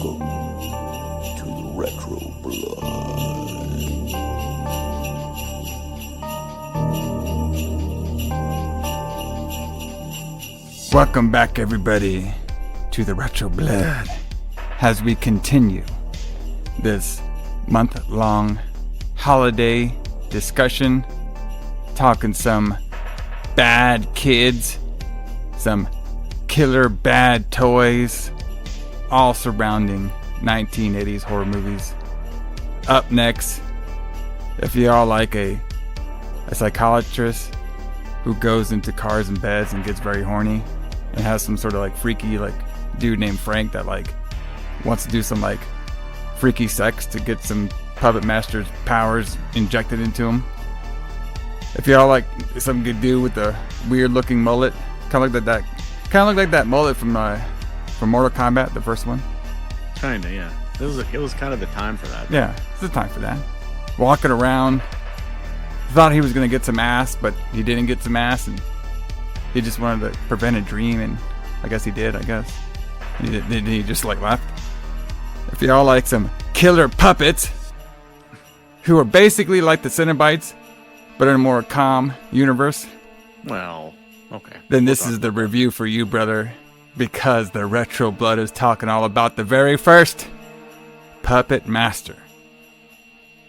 Welcome to the Retro Blood. Welcome back, everybody, to the Retro Blood as we continue this month-long holiday discussion, talking some bad kids, some killer bad toys, all surrounding 1980s horror movies. Up next, if y'all like a psychiatrist who goes into cars and beds and gets very horny and has some sort of like freaky like dude named Frank that like wants to do some like freaky sex to get some puppet master's powers injected into him. If y'all like some good dude with a weird looking mullet, kind of like that mullet from Mortal Kombat, the first one. Kinda, yeah. It was kind of the time for that. Yeah, it's the time for that. Walking around, thought he was gonna get some ass, but he didn't get some ass, and he just wanted to prevent a dream, and I guess he did. He just like left. If y'all like some killer puppets who are basically like the Cenobites, but in a more calm universe, Well, okay. then this is the review for you, brother, because the Retro Blood is talking all about the very first Puppet Master.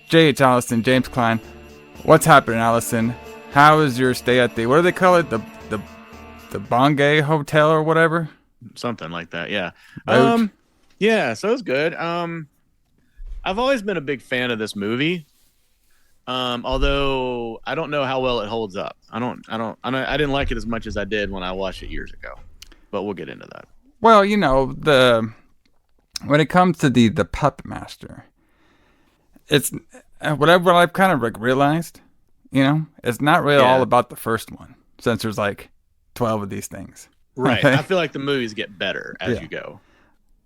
J.H, Alison, James Kline. What's happening, Alison? How is your stay at the, what do they call it? The Bongay Hotel or whatever? Something like that, yeah. Boat? Yeah, so it's good. I've always been a big fan of this movie. Although I don't know how well it holds up. I didn't like it as much as I did when I watched it years ago. But we'll get into that. Well, you know, when it comes to the Puppet Master, it's whatever I've kind of like realized, you know, it's not really all about the first one, since there's like 12 of these things. Right. Okay? I feel like the movies get better as you go.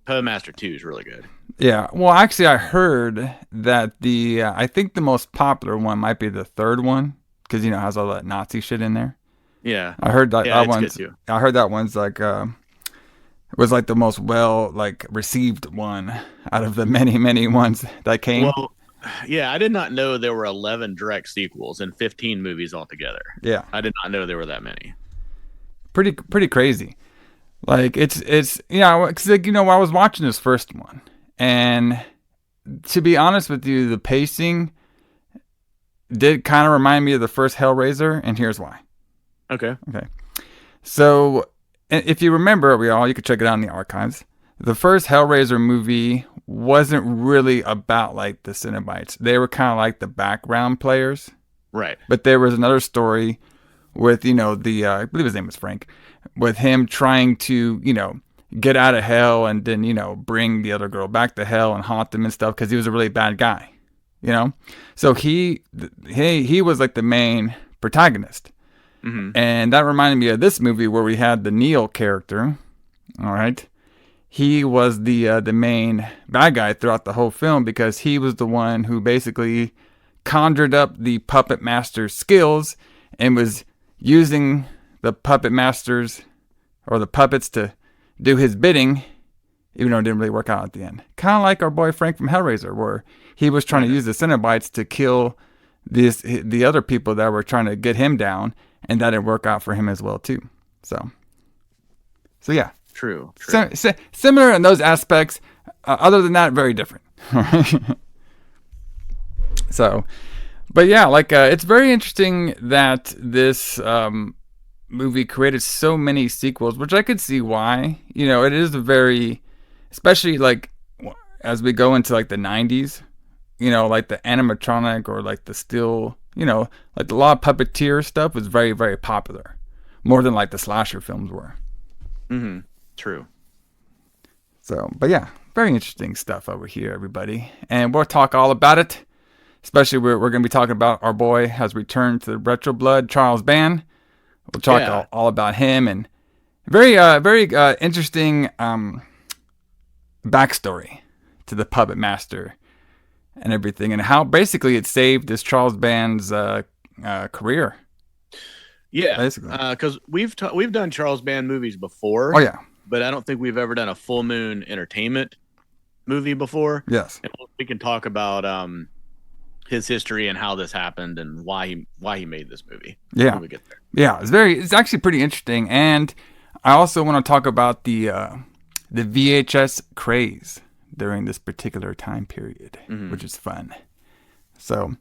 Puppet Master 2 is really good. Yeah. Well, actually, I heard that I think the most popular one might be the third one, because, you know, it has all that Nazi shit in there. Yeah. I heard that, that one's good too. I heard that one's like, was like the most well like received one out of the many, many ones that came. Well, yeah, I did not know there were 11 direct sequels and 15 movies altogether. Yeah. I did not know there were that many. Pretty crazy. Like it's you know, cause like, you know, I was watching this first one, and to be honest with you, the pacing did kind of remind me of the first Hellraiser, and here's why. Okay. So if you remember, you could check it out in the archives. The first Hellraiser movie wasn't really about like the Cenobites. They were kind of like the background players. Right. But there was another story with, you know, I believe his name was Frank, with him trying to, you know, get out of hell and then, you know, bring the other girl back to hell and haunt them and stuff because he was a really bad guy, you know? So he was like the main protagonist. Mm-hmm. And that reminded me of this movie where we had the Neil character, all right? He was the main bad guy throughout the whole film because he was the one who basically conjured up the puppet master's skills and was using the puppet masters or the puppets to do his bidding, even though it didn't really work out at the end. Kind of like our boy Frank from Hellraiser, where he was trying to use the Cenobites to kill the other people that were trying to get him down, and that didn't work out for him as well too. So yeah. True. Similar in those aspects. Other than that, very different. So, but yeah, like it's very interesting that this movie created so many sequels, which I could see why. You know, it is a very, especially like as we go into like the 90s, you know, like the animatronic or like the still, you know, like a lot of puppeteer stuff was very, very popular, more than like the slasher films were. Mm-hmm. True. So, but yeah, very interesting stuff over here, everybody. And we'll talk all about it. Especially we're going to be talking about our boy has returned to the Retro Blood, Charles Band. We'll talk all about him and very interesting backstory to the Puppet Master and everything, and how basically it saved this Charles Band's career. Yeah, basically, because we've done Charles Band movies before. Oh yeah, but I don't think we've ever done a Full Moon Entertainment movie before. Yes. And we can talk about his history and how this happened and why he made this movie. Yeah. When we get there. Yeah, it's actually pretty interesting. And I also want to talk about the VHS craze during this particular time period, which is fun. So,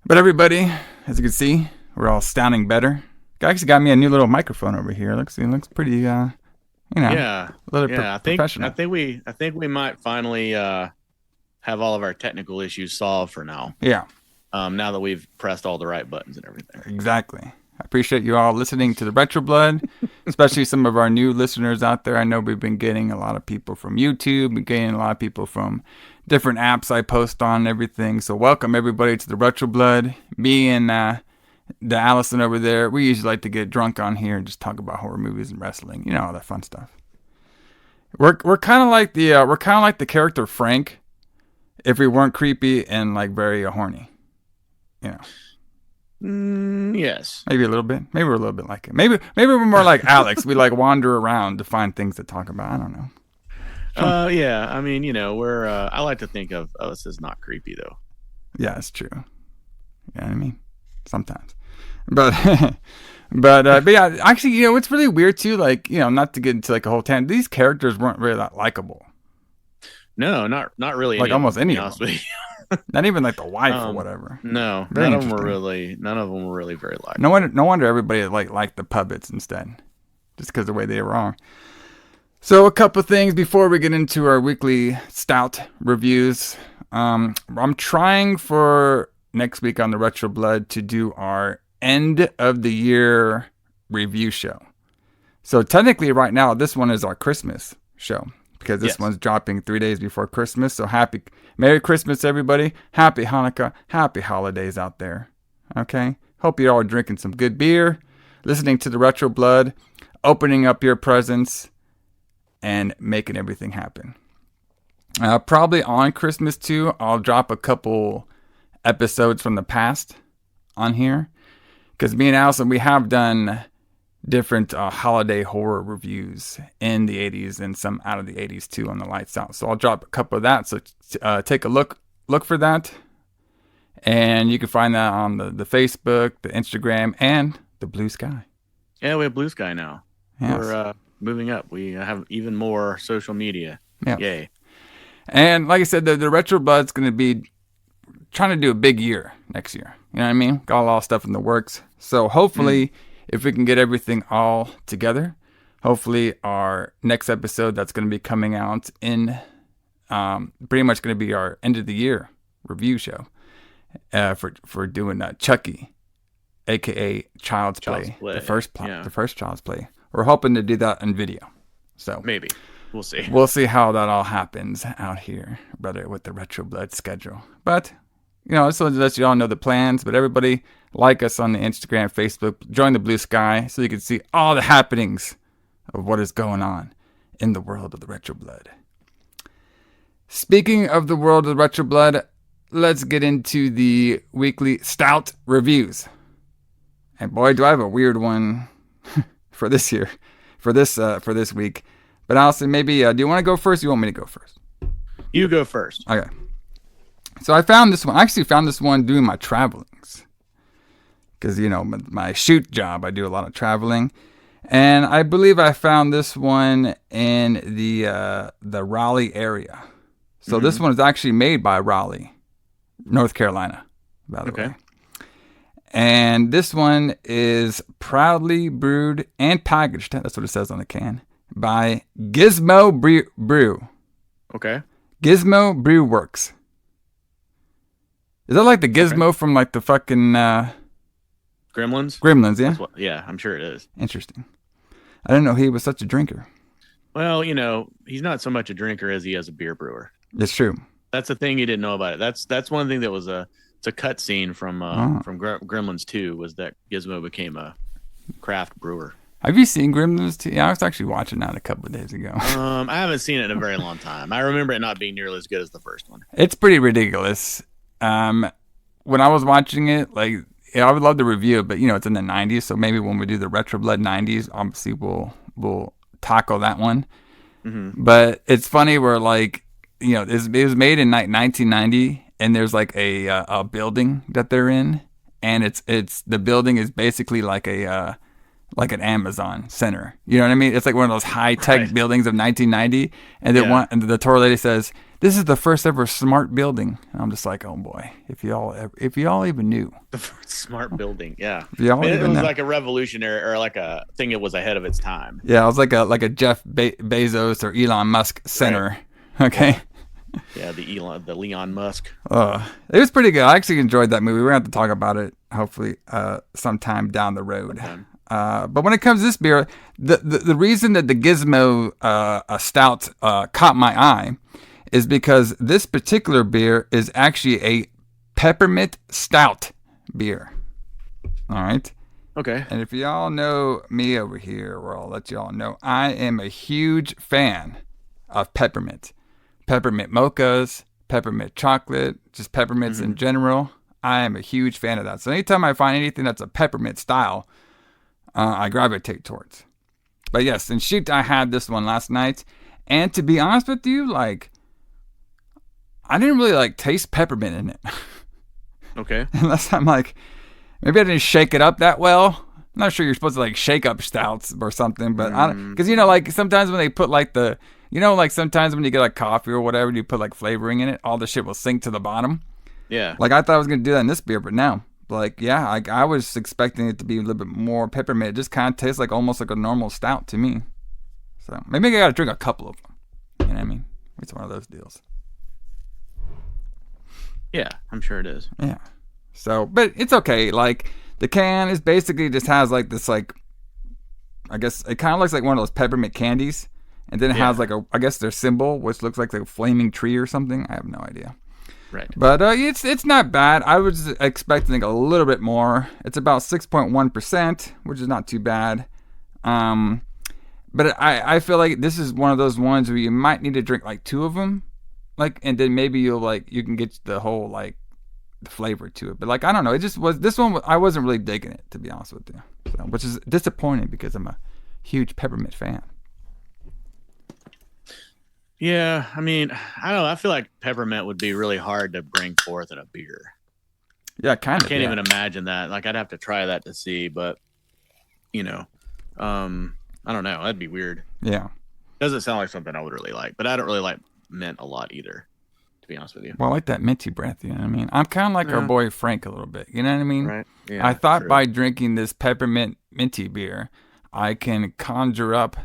but everybody, as you can see, we're all sounding better. I actually got me a new little microphone over here. Looks pretty, Yeah. a little professional. I think we might finally have all of our technical issues solved for now. Yeah. Now that we've pressed all the right buttons and everything. Exactly. I appreciate you all listening to the Retro Blood, especially some of our new listeners out there. I know we've been getting a lot of people from YouTube, been getting a lot of people from different apps I post on and everything. So welcome everybody to the Retro Blood. Me and the Alison over there, we usually like to get drunk on here and just talk about horror movies and wrestling, all that fun stuff. We're kind of like the character Frank, if we weren't creepy and like very horny, Yes. Maybe a little bit. Maybe we're a little bit like it. Maybe we're more like Alex. We like wander around to find things to talk about. I don't know. Yeah. I mean, we're. I like to think of us as not creepy though. Yeah, it's true. You know what I mean? Sometimes, but yeah. Actually, it's really weird too. Like, not to get into like a whole tangent. These characters weren't really that likable. No, not really. Like almost any of them. Not even like the wife or whatever. No, none of them were really very likable. No wonder everybody liked the puppets instead, just because the way they were on. So a couple things before we get into our weekly stout reviews. I'm trying for next week on the Retro Blood to do our end of the year review show. So technically, right now this one is our Christmas show. Because this one's dropping 3 days before Christmas. So Merry Christmas, everybody. Happy Hanukkah. Happy holidays out there. Okay? Hope you're all drinking some good beer, listening to the Retro Blood, opening up your presents, and making everything happen. Probably on Christmas, too, I'll drop a couple episodes from the past on here. Because me and Alison, we have done different holiday horror reviews in the 80s and some out of the 80s too on the Lights Out. So I'll drop a couple of that. So take a look for that. And you can find that on the Facebook, the Instagram, and the Blue Sky. Yeah, we have Blue Sky now. Yes. We're moving up. We have even more social media. Yeah. Yay. And like I said, the Retro Blood's going to be trying to do a big year next year. You know what I mean? Got a lot of stuff in the works. So hopefully, if we can get everything all together, hopefully our next episode that's going to be coming out in pretty much going to be our end of the year review show for doing Chucky, aka Child's Play, the first Child's Play. We're hoping to do that in video. So maybe we'll see. We'll see how that all happens out here, brother, with the Retro Blood schedule. But so to let you all know the plans. But everybody, like us on the Instagram, Facebook, join the Blue Sky so you can see all the happenings of what is going on in the world of the Retro Blood. Speaking of the world of the Retro Blood, let's get into the weekly stout reviews. And boy, do I have a weird one for this week. But Alison, maybe do you want to go first? Or you want me to go first? You go first. Okay. So I found this one. I actually found this one doing my travelings. Because, my shoot job, I do a lot of traveling. And I believe I found this one in the Raleigh area. So this one is actually made by Raleigh, North Carolina, by the way. And this one is proudly brewed and packaged, that's what it says on the can, by Gizmo Brew. Okay. Gizmo Brew Works. Is that like the Gizmo from like the fucking Gremlins? Gremlins, yeah? Yeah, I'm sure it is. Interesting. I didn't know he was such a drinker. Well, he's not so much a drinker as he is a beer brewer. It's true. That's the thing you didn't know about it. That's one thing that was it's a cut scene from Gremlins 2 was that Gizmo became a craft brewer. Have you seen Gremlins 2? Yeah, I was actually watching that a couple of days ago. I haven't seen it in a very long time. I remember it not being nearly as good as the first one. It's pretty ridiculous. When I was watching it, I would love to review it, but it's in the 90s, so maybe when we do the Retro Blood 90s, obviously we'll tackle that one. Mm-hmm. But it's funny where it was made in 1990, and there's like a building that they're in, and it's the building is basically like like an Amazon center. You know what I mean? It's like one of those high tech buildings of 1990, and and the tour lady says, "This is the first ever smart building." And I'm just like, "Oh boy, if y'all even knew." The first smart building, yeah. It was like a revolutionary, or like a thing that was ahead of its time. Yeah, it was like a Jeff Bezos or Elon Musk center. Right. Okay. Yeah, the Leon Musk. It was pretty good. I actually enjoyed that movie. We're gonna have to talk about it hopefully sometime down the road. But when it comes to this beer, the reason that the Gizmo stout caught my eye is because this particular beer is actually a peppermint stout beer. All right. Okay. And if y'all know me over here, well, I'll let y'all know, I am a huge fan of peppermint. Peppermint mochas, peppermint chocolate, just peppermints in general. I am a huge fan of that. So anytime I find anything that's a peppermint style, I gravitate towards. But yes, and shoot, I had this one last night. And to be honest with you, like, I didn't really like taste peppermint in it. Okay. Unless I'm like, maybe I didn't shake it up that well. I'm not sure you're supposed to like shake up stouts or something, but because like sometimes when they put like like sometimes when you get like coffee or whatever, you put like flavoring in it, all the shit will sink to the bottom. Yeah. Like I thought I was gonna do that in this beer, but no. Like I was expecting it to be a little bit more peppermint. It just kind of tastes like almost like a normal stout to me. So maybe I gotta drink a couple of them. You know what I mean? It's one of those deals. Yeah, I'm sure it is. Yeah. So, but it's okay. Like the can is basically just has like this like, I guess it kind of looks like one of those peppermint candies, and then it has like I guess their symbol, which looks like a flaming tree or something. I have no idea. Right. But it's not bad. I was expecting a little bit more. It's about 6.1%, which is not too bad. But I feel like this is one of those ones where you might need to drink like 2 of them, like, and then maybe you can get the whole like the flavor to it. But like I don't know, it just was this one. I wasn't really digging it, to be honest with you, so, which is disappointing because I'm a huge peppermint fan. Yeah, I mean, I don't know. I feel like peppermint would be really hard to bring forth in a beer. Yeah, kind of. I can't even imagine that. Like, I'd have to try that to see, but I don't know. That'd be weird. Yeah, doesn't sound like something I would really like, but I don't really like mint a lot either, to be honest with you. Well, I like that minty breath. You know what I mean? I'm kind of like our boy Frank a little bit. You know what I mean? Right. Yeah. I thought by drinking this peppermint minty beer, I can conjure up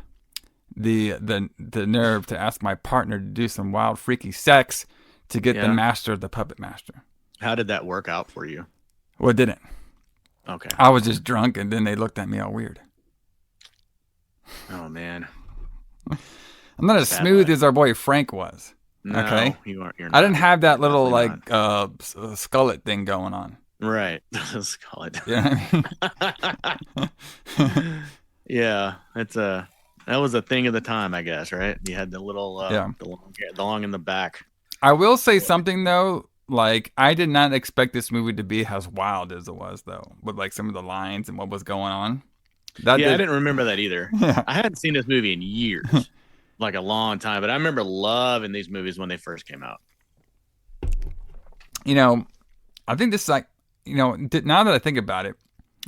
the nerve to ask my partner to do some wild freaky sex to get the master of the puppet master. How did that work out for you? Well, it didn't. Okay. I was just drunk, and then they looked at me all weird. Oh man, I'm not as smooth as our boy Frank was. No, okay, you're not. I didn't have that little like skullet thing going on. Right, skullet. Yeah. Yeah, that was a thing of the time, I guess. Right? You had the little the long in the back. I will say something though. Like I did not expect this movie to be as wild as it was, though, with like some of the lines and what was going on. I didn't remember that either. Yeah. I hadn't seen this movie in years, like a long time. But I remember loving these movies when they first came out. I think this is like, now that I think about it,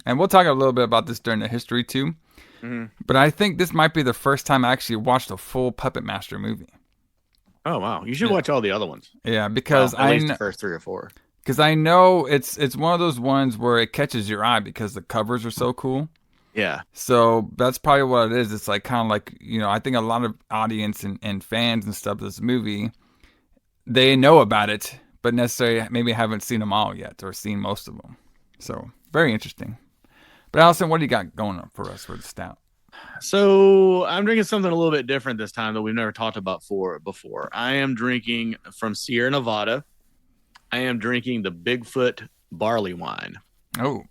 and we'll talk a little bit about this during the history too. Mm-hmm. But I think this might be the first time I actually watched a full Puppet Master movie. Oh wow! You should watch all the other ones. Yeah, because at least the first 3 or 4. Because I know it's one of those ones where it catches your eye because the covers are so cool. Yeah. So that's probably what it is. It's like kind of like, I think a lot of audience and fans and stuff of this movie, they know about it, but necessarily maybe haven't seen them all yet or seen most of them. So very interesting. But Alison, what do you got going on for us for the stout? So I'm drinking something a little bit different this time that we've never talked about before. I am drinking from Sierra Nevada. I am drinking the Bigfoot barley wine. Oh.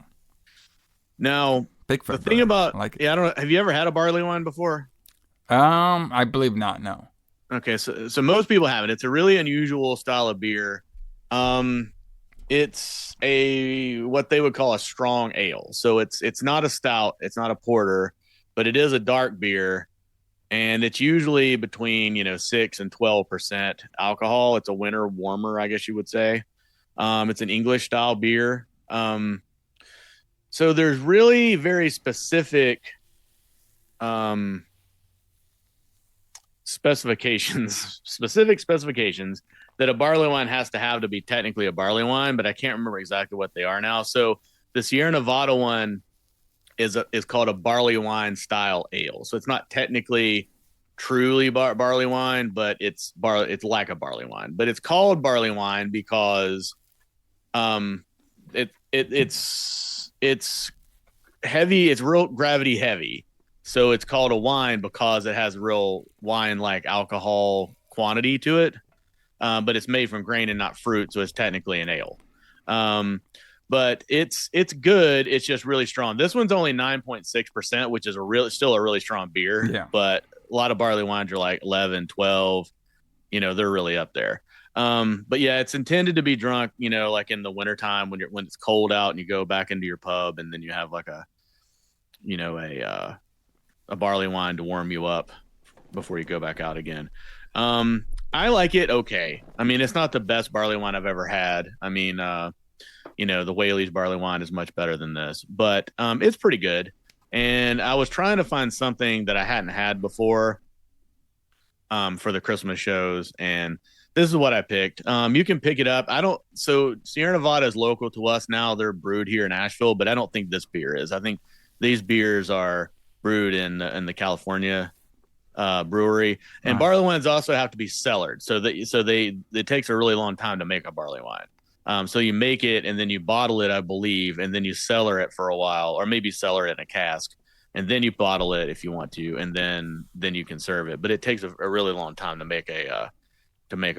Now, Bigfoot. The thing about I like it. Yeah, I don't know. Have you ever had a barley wine before? I believe not. No. Okay, so most people haven't. It's a really unusual style of beer. It's what they would call a strong ale. So it's not a stout, it's not a porter, but it is a dark beer. and it's usually between 6 and 12% alcohol. It's a winter warmer, I guess you would say. It's an English style beer. So there's really very specific specifications that a barley wine has to have be technically a barley wine, but I can't remember exactly what they are now. So the Sierra Nevada one is called a barley wine style ale. So it's not technically truly barley wine, but it's like a barley wine. But it's called barley wine because it's heavy, it's real gravity heavy. So it's called a wine because it has real wine-like alcohol quantity to it. But it's made from grain and not fruit, so it's technically an ale. But it's good. It's just really strong. This one's only 9.6%, which is still a really strong beer. Yeah. But a lot of barley wines are like 11, 12. They're really up there. But yeah, it's intended to be drunk, like in the wintertime when it's cold out and you go back into your pub and then you have like a barley wine to warm you up before you go back out again. I like it. Okay. I mean, it's not the best barley wine I've ever had. I mean, the Whaley's barley wine is much better than this, but it's pretty good. And I was trying to find something that I hadn't had before for the Christmas shows, and this is what I picked. You can pick it up. So Sierra Nevada is local to us now. They're brewed here in Asheville, but I don't think this beer is. I think these beers are brewed in the California brewery, and Right. barley wines also have to be cellared. It takes a really long time to make a barley wine. So you make it and then you bottle it, I believe, and then you cellar it for a while, or maybe cellar it in a cask, and then you bottle it if you want to, and then you can serve it. But it takes a really long time to make a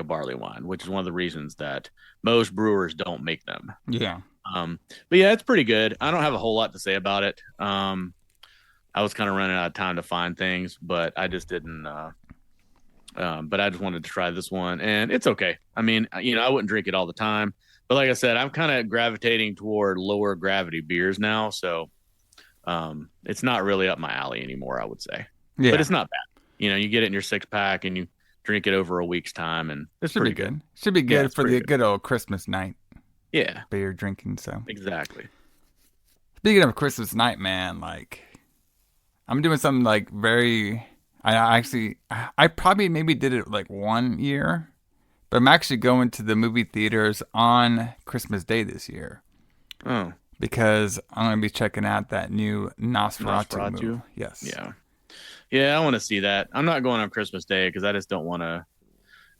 barley wine, which is one of the reasons that most brewers don't make them. Yeah. But yeah, it's pretty good. I don't have a whole lot to say about it. I was kind of running out of time to find things, but I just didn't. But I just wanted to try this one, and it's okay. I mean, I wouldn't drink it all the time, but like I said, I'm kind of gravitating toward lower gravity beers now, so it's not really up my alley anymore, I would say. Yeah. But it's not bad. You get it in your 6-pack and you drink it over a week's time, and It should pretty be good. Should be good Yeah, it's for the pretty good. good old Christmas night Yeah, beer drinking. So exactly. speaking of Christmas night, man, like I'm doing something like very. I probably maybe did it like 1 year, but I'm actually going to the movie theaters on Christmas Day this year Oh, because I'm going to be checking out that new Nosferatu movie. Yes. yeah, I want to see that. I'm not going on Christmas Day because I just don't want to.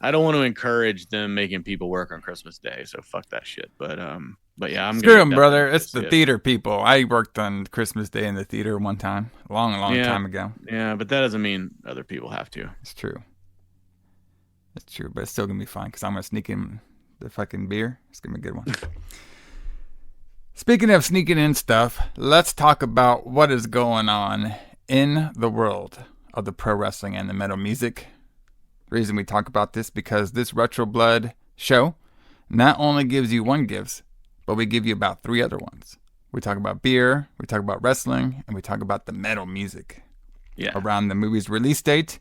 I don't want to encourage them making people work on Christmas Day, so fuck that shit. But yeah, I'm Screw gonna them, brother. definitely It's see the it. theater people. I worked on Christmas Day in the theater one time, a long Yeah. time ago. Yeah, but that doesn't mean other people have to. It's true. It's true, but it's still gonna be fun because I'm gonna sneak in the fucking beer. It's gonna be a good one. Speaking of sneaking in stuff, let's talk about what is going on in the world of the pro wrestling and the metal music. The reason we talk about this because this Retro Blood show not only gives you one gifts, but we give you about 3 other ones. We talk about beer, we talk about wrestling, and we talk about the metal music Yeah. around the movie's release date,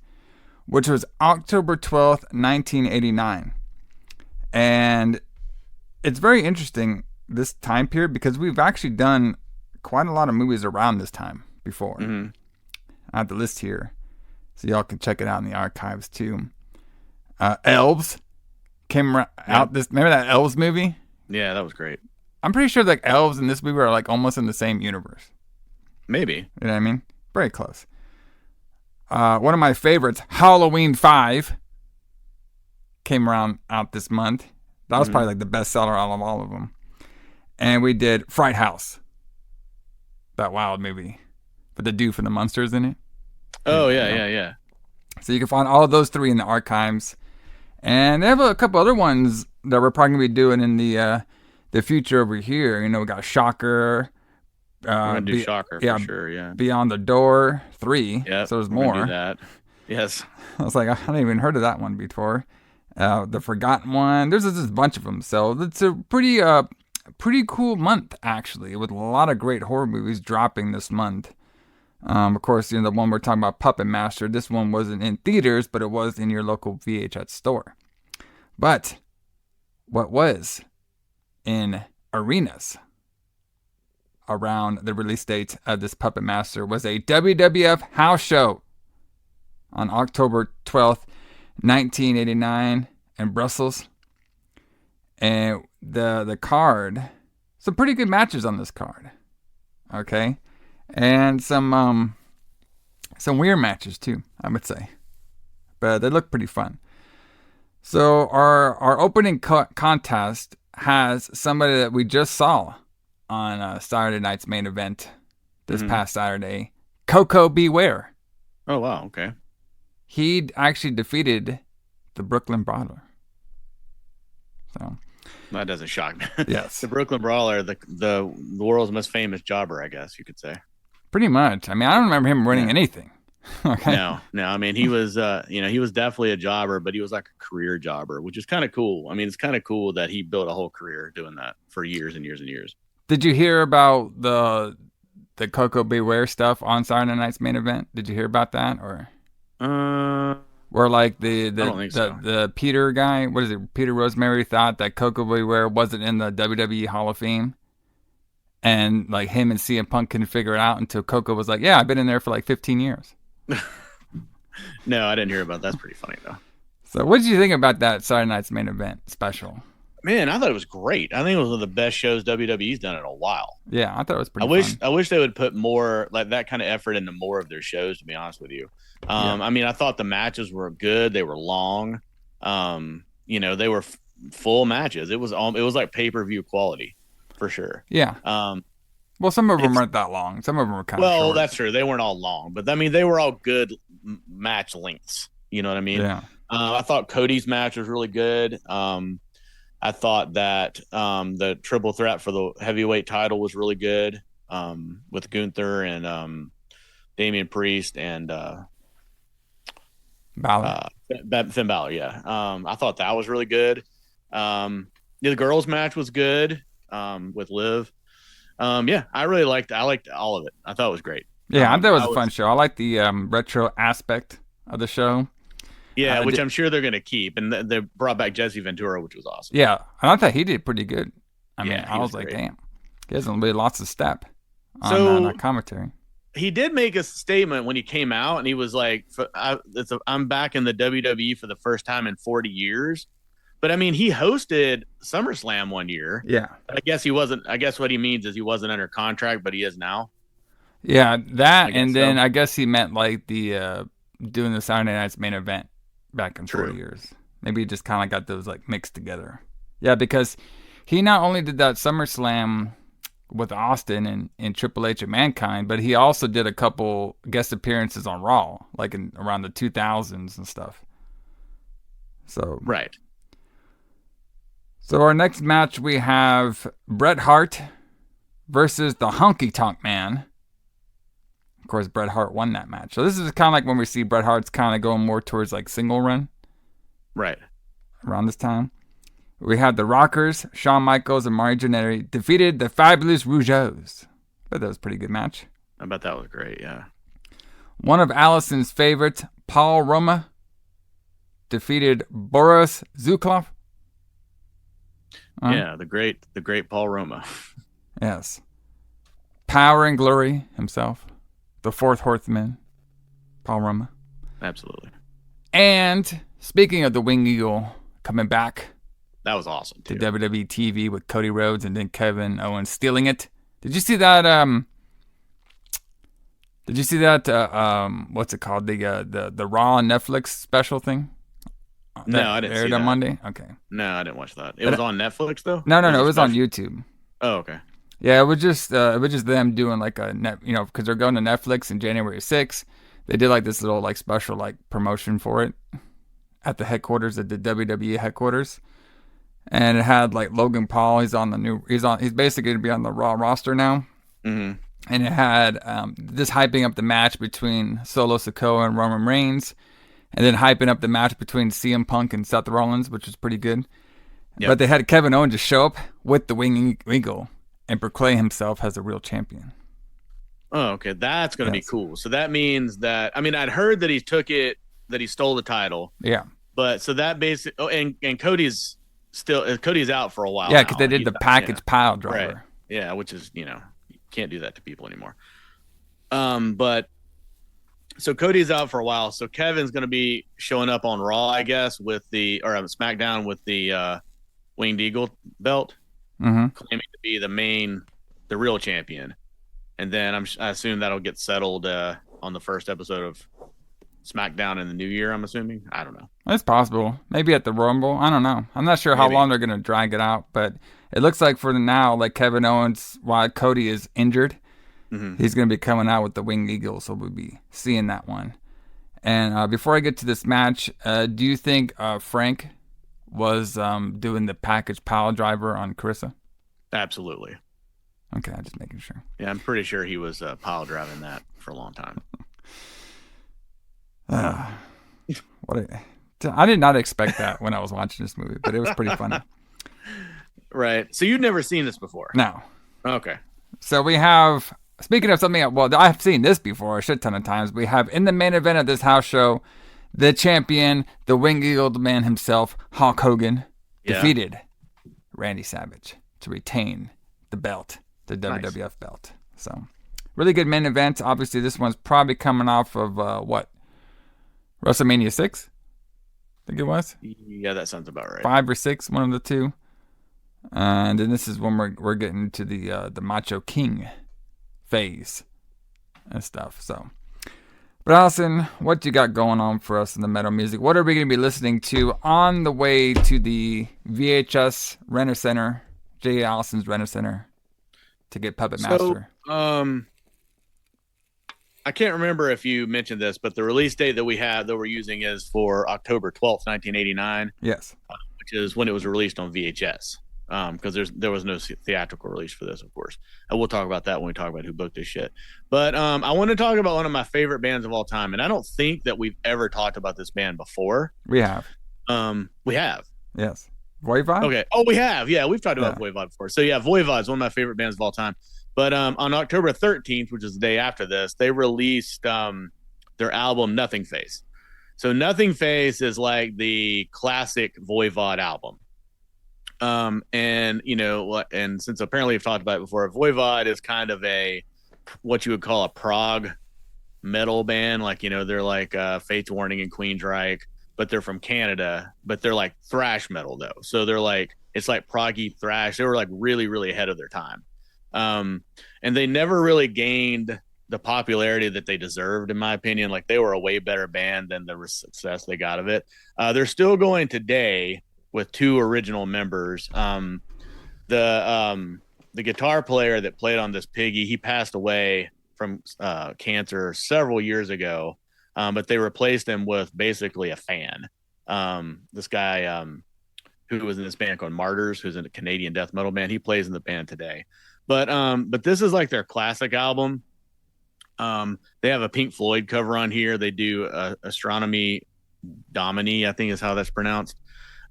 which was October 12th, 1989. And it's very interesting this time period because we've actually done quite a lot of movies around this time before. Mm-hmm. I have the list here, so y'all can check it out in the archives too. Elves came out this. Remember that Elves movie? Yeah, that was great. I'm pretty sure like Elves and this movie are like almost in the same universe. Maybe. You know what I mean? Very close. One of my favorites, Halloween 5, came out this month. That was probably like the best seller out of all of them. And we did Fright House, that wild movie, with the dude from the Munsters in it. Oh You yeah, know? yeah. So you can find all of those 3 in the archives. And they have a couple other ones that we're probably going to be doing in the future over here. We got Shocker. We're gonna do Shocker for sure. Yeah. Beyond the Door 3. Yeah. So there's we're gonna more. do that. Yes. I was like, I hadn't even heard of that one before. The Forgotten One. There's just a bunch of them. So it's a pretty cool month, actually, with a lot of great horror movies dropping this month. Of course, the one we're talking about, Puppet Master, this one wasn't in theaters, but it was in your local VHS store. But what was in arenas around the release date of this Puppet Master was a WWF house show on October 12th, 1989 in Brussels. And the card, some pretty good matches on this card. Okay? And some weird matches too, I would say. But they look pretty fun. So our opening contest has somebody that we just saw on Saturday night's main event this past Saturday, Coco Beware. Oh, wow. Okay. He actually defeated the Brooklyn Brawler. So that doesn't shock me. Yes. The Brooklyn Brawler, the world's most famous jobber, I guess you could say. Pretty much. I mean, I don't remember him winning anything. Okay. No. I mean, he was, he was definitely a jobber, but he was like a career jobber, which is kind of cool. I mean, it's kind of cool that he built a whole career doing that for years and years and years. Did you hear about the Coco Beware stuff on Saturday night's main event? Did you hear about that, or where like I don't think so. the Peter guy, what is it? Peter Rosemary thought that Coco Beware wasn't in the WWE Hall of Fame. And like him and CM Punk couldn't figure it out until Coco was like, "Yeah, I've been in there for like 15 years." No, I didn't hear about that. That's pretty funny though. So, what did you think about that Saturday night's main event special? Man, I thought it was great. I think it was one of the best shows WWE's done in a while. Yeah, I thought it was pretty fun. I wish they would put more like that kind of effort into more of their shows, to be honest with you. I mean, I thought the matches were good. They were long. They were full matches. It was like pay-per-view quality for sure. Yeah. Well, some of them weren't that long. Some of them were kind of short. That's true. They weren't all long, but I mean, they were all good match lengths. You know what I mean? Yeah. I thought Cody's match was really good. I thought that the triple threat for the heavyweight title was really good with Gunther and Damian Priest and Balor. Finn Balor, yeah. I thought that was really good. The girls' match was good with Liv. I really liked all of it. I thought it was great. Yeah, I thought it was a fun show. I like the retro aspect of the show. Yeah, which I'm sure they're going to keep. And they brought back Jesse Ventura, which was awesome. Yeah, and I thought he did pretty good. I mean, I was like, great. Damn. He hasn't really lost a step on commentary. He did make a statement when he came out, and he was like, I'm back in the WWE for the first time in 40 years. But, I mean, he hosted SummerSlam one year. Yeah. I guess he wasn't – I guess what he means is he wasn't under contract, but he is now. Yeah, that, and then I guess he meant like the doing the Saturday Night's main event back in 40 years. Maybe he just kind of got those like mixed together. Yeah, because he not only did that SummerSlam with Austin and Triple H and Mankind, but he also did a couple guest appearances on Raw, like in around the 2000s and stuff. So right. So our next match we have Bret Hart versus the Honky Tonk Man. Of course, Bret Hart won that match. So this is kind of like when we see Bret Hart's kind of going more towards like single run. Right. Around this time. We had the Rockers, Shawn Michaels and Mario Jannetty defeated the Fabulous Rougeaus. But that was a pretty good match. I bet that was great, yeah. One of Alison's favorites, Paul Roma, defeated Boris Zukov. Yeah, the great Paul Roma. Yes. Power and Glory himself. The fourth horseman, Paul Roma. Absolutely. And speaking of the Winged Eagle coming back. That was awesome, too. To WWE TV with Cody Rhodes and then Kevin Owens stealing it. Did you see that? What's it called? The Raw on Netflix special thing? No, I didn't see that. Aired on Monday? Okay. No, I didn't watch that. It was on Netflix, though? No. It was on YouTube. Oh, okay. Yeah, it was just them doing like a because they're going to Netflix in January 6th. They did like this little like special like promotion for it at the headquarters at the WWE headquarters, and it had like Logan Paul. He's basically going to be on the Raw roster now. Mm-hmm. And it had this hyping up the match between Solo Sikoa and Roman Reigns, and then hyping up the match between CM Punk and Seth Rollins, which was pretty good. Yep. But they had Kevin Owens just show up with the Winged Eagle and proclaim himself as a real champion. Oh, okay. That's going to be Yes. cool. So that means that, I mean, I'd heard that he stole the title, Yeah. but so that basically, and Cody's out for a while Yeah, because now. they did the package pile Right. driver. Yeah. Which is, you can't do that to people anymore. But so Cody's out for a while. So Kevin's going to be showing up on Raw, I guess, or SmackDown with the Winged Eagle belt, Mm-hmm. claiming to be the real champion. And then I assume that'll get settled on the first episode of SmackDown in the new year, I'm assuming. I don't know. It's possible. Maybe at the Rumble. I don't know. I'm not sure how Maybe. long they're going to drag it out, but it looks like for now, like Kevin Owens, while Cody is injured, he's going to be coming out with the Winged Eagle, so we'll be seeing that one. And before I get to this match, do you think Frank was doing the package pile driver on Carissa? Absolutely. Okay, I'm just making sure. Yeah, I'm pretty sure he was pile driving that for a long time. I did not expect that when I was watching this movie, but it was pretty funny. Right. So you'd never seen this before? No. Okay. So we have, speaking of something, well, I've seen this before a shit ton of times. We have in the main event of this house show, the champion, the Winged Eagle man himself, Hulk Hogan, defeated Randy Savage to retain the belt, the WWF belt. So really good main event. Obviously, this one's probably coming off of WrestleMania 6? I think it was? Yeah, that sounds about right. 5 or 6, one of the two. And then this is when we're getting to the Macho King phase and stuff. So, but Alison, what you got going on for us in the metal music? What are we going to be listening to on the way to the VHS Renter Center, J. Allison's Renter Center, to get Puppet Master? I can't remember if you mentioned this, but the release date that we're using is for October 12th, 1989. Yes. Which is when it was released on VHS. Because there was no theatrical release for this, of course. And we'll talk about that when we talk about who booked this shit. But I want to talk about one of my favorite bands of all time. And I don't think that we've ever talked about this band before. We have. We have. Yes. Voivod? Okay. Oh, we have. Yeah, we've talked about Voivod before. So, yeah, Voivod is one of my favorite bands of all time. But on October 13th, which is the day after this, they released their album NothingFace. So NothingFace is like the classic Voivod album. And you know what, and since apparently we've talked about it before, Voivod is kind of what you would call a prog metal band. Like, they're like Fate's Warning and Queensryche, but they're from Canada, but they're like thrash metal though. So they're like, it's like proggy thrash. They were like really, really ahead of their time. And they never really gained the popularity that they deserved, in my opinion. Like, they were a way better band than the success they got of it. They're still going today with 2 original members. The guitar player that played on this Piggy, he passed away from cancer several years ago, but they replaced him with basically a fan. This guy who was in this band called Martyrs, who's in a Canadian death metal band, he plays in the band today. But this is like their classic album. They have a Pink Floyd cover on here. They do Astronomy Domini, I think is how that's pronounced.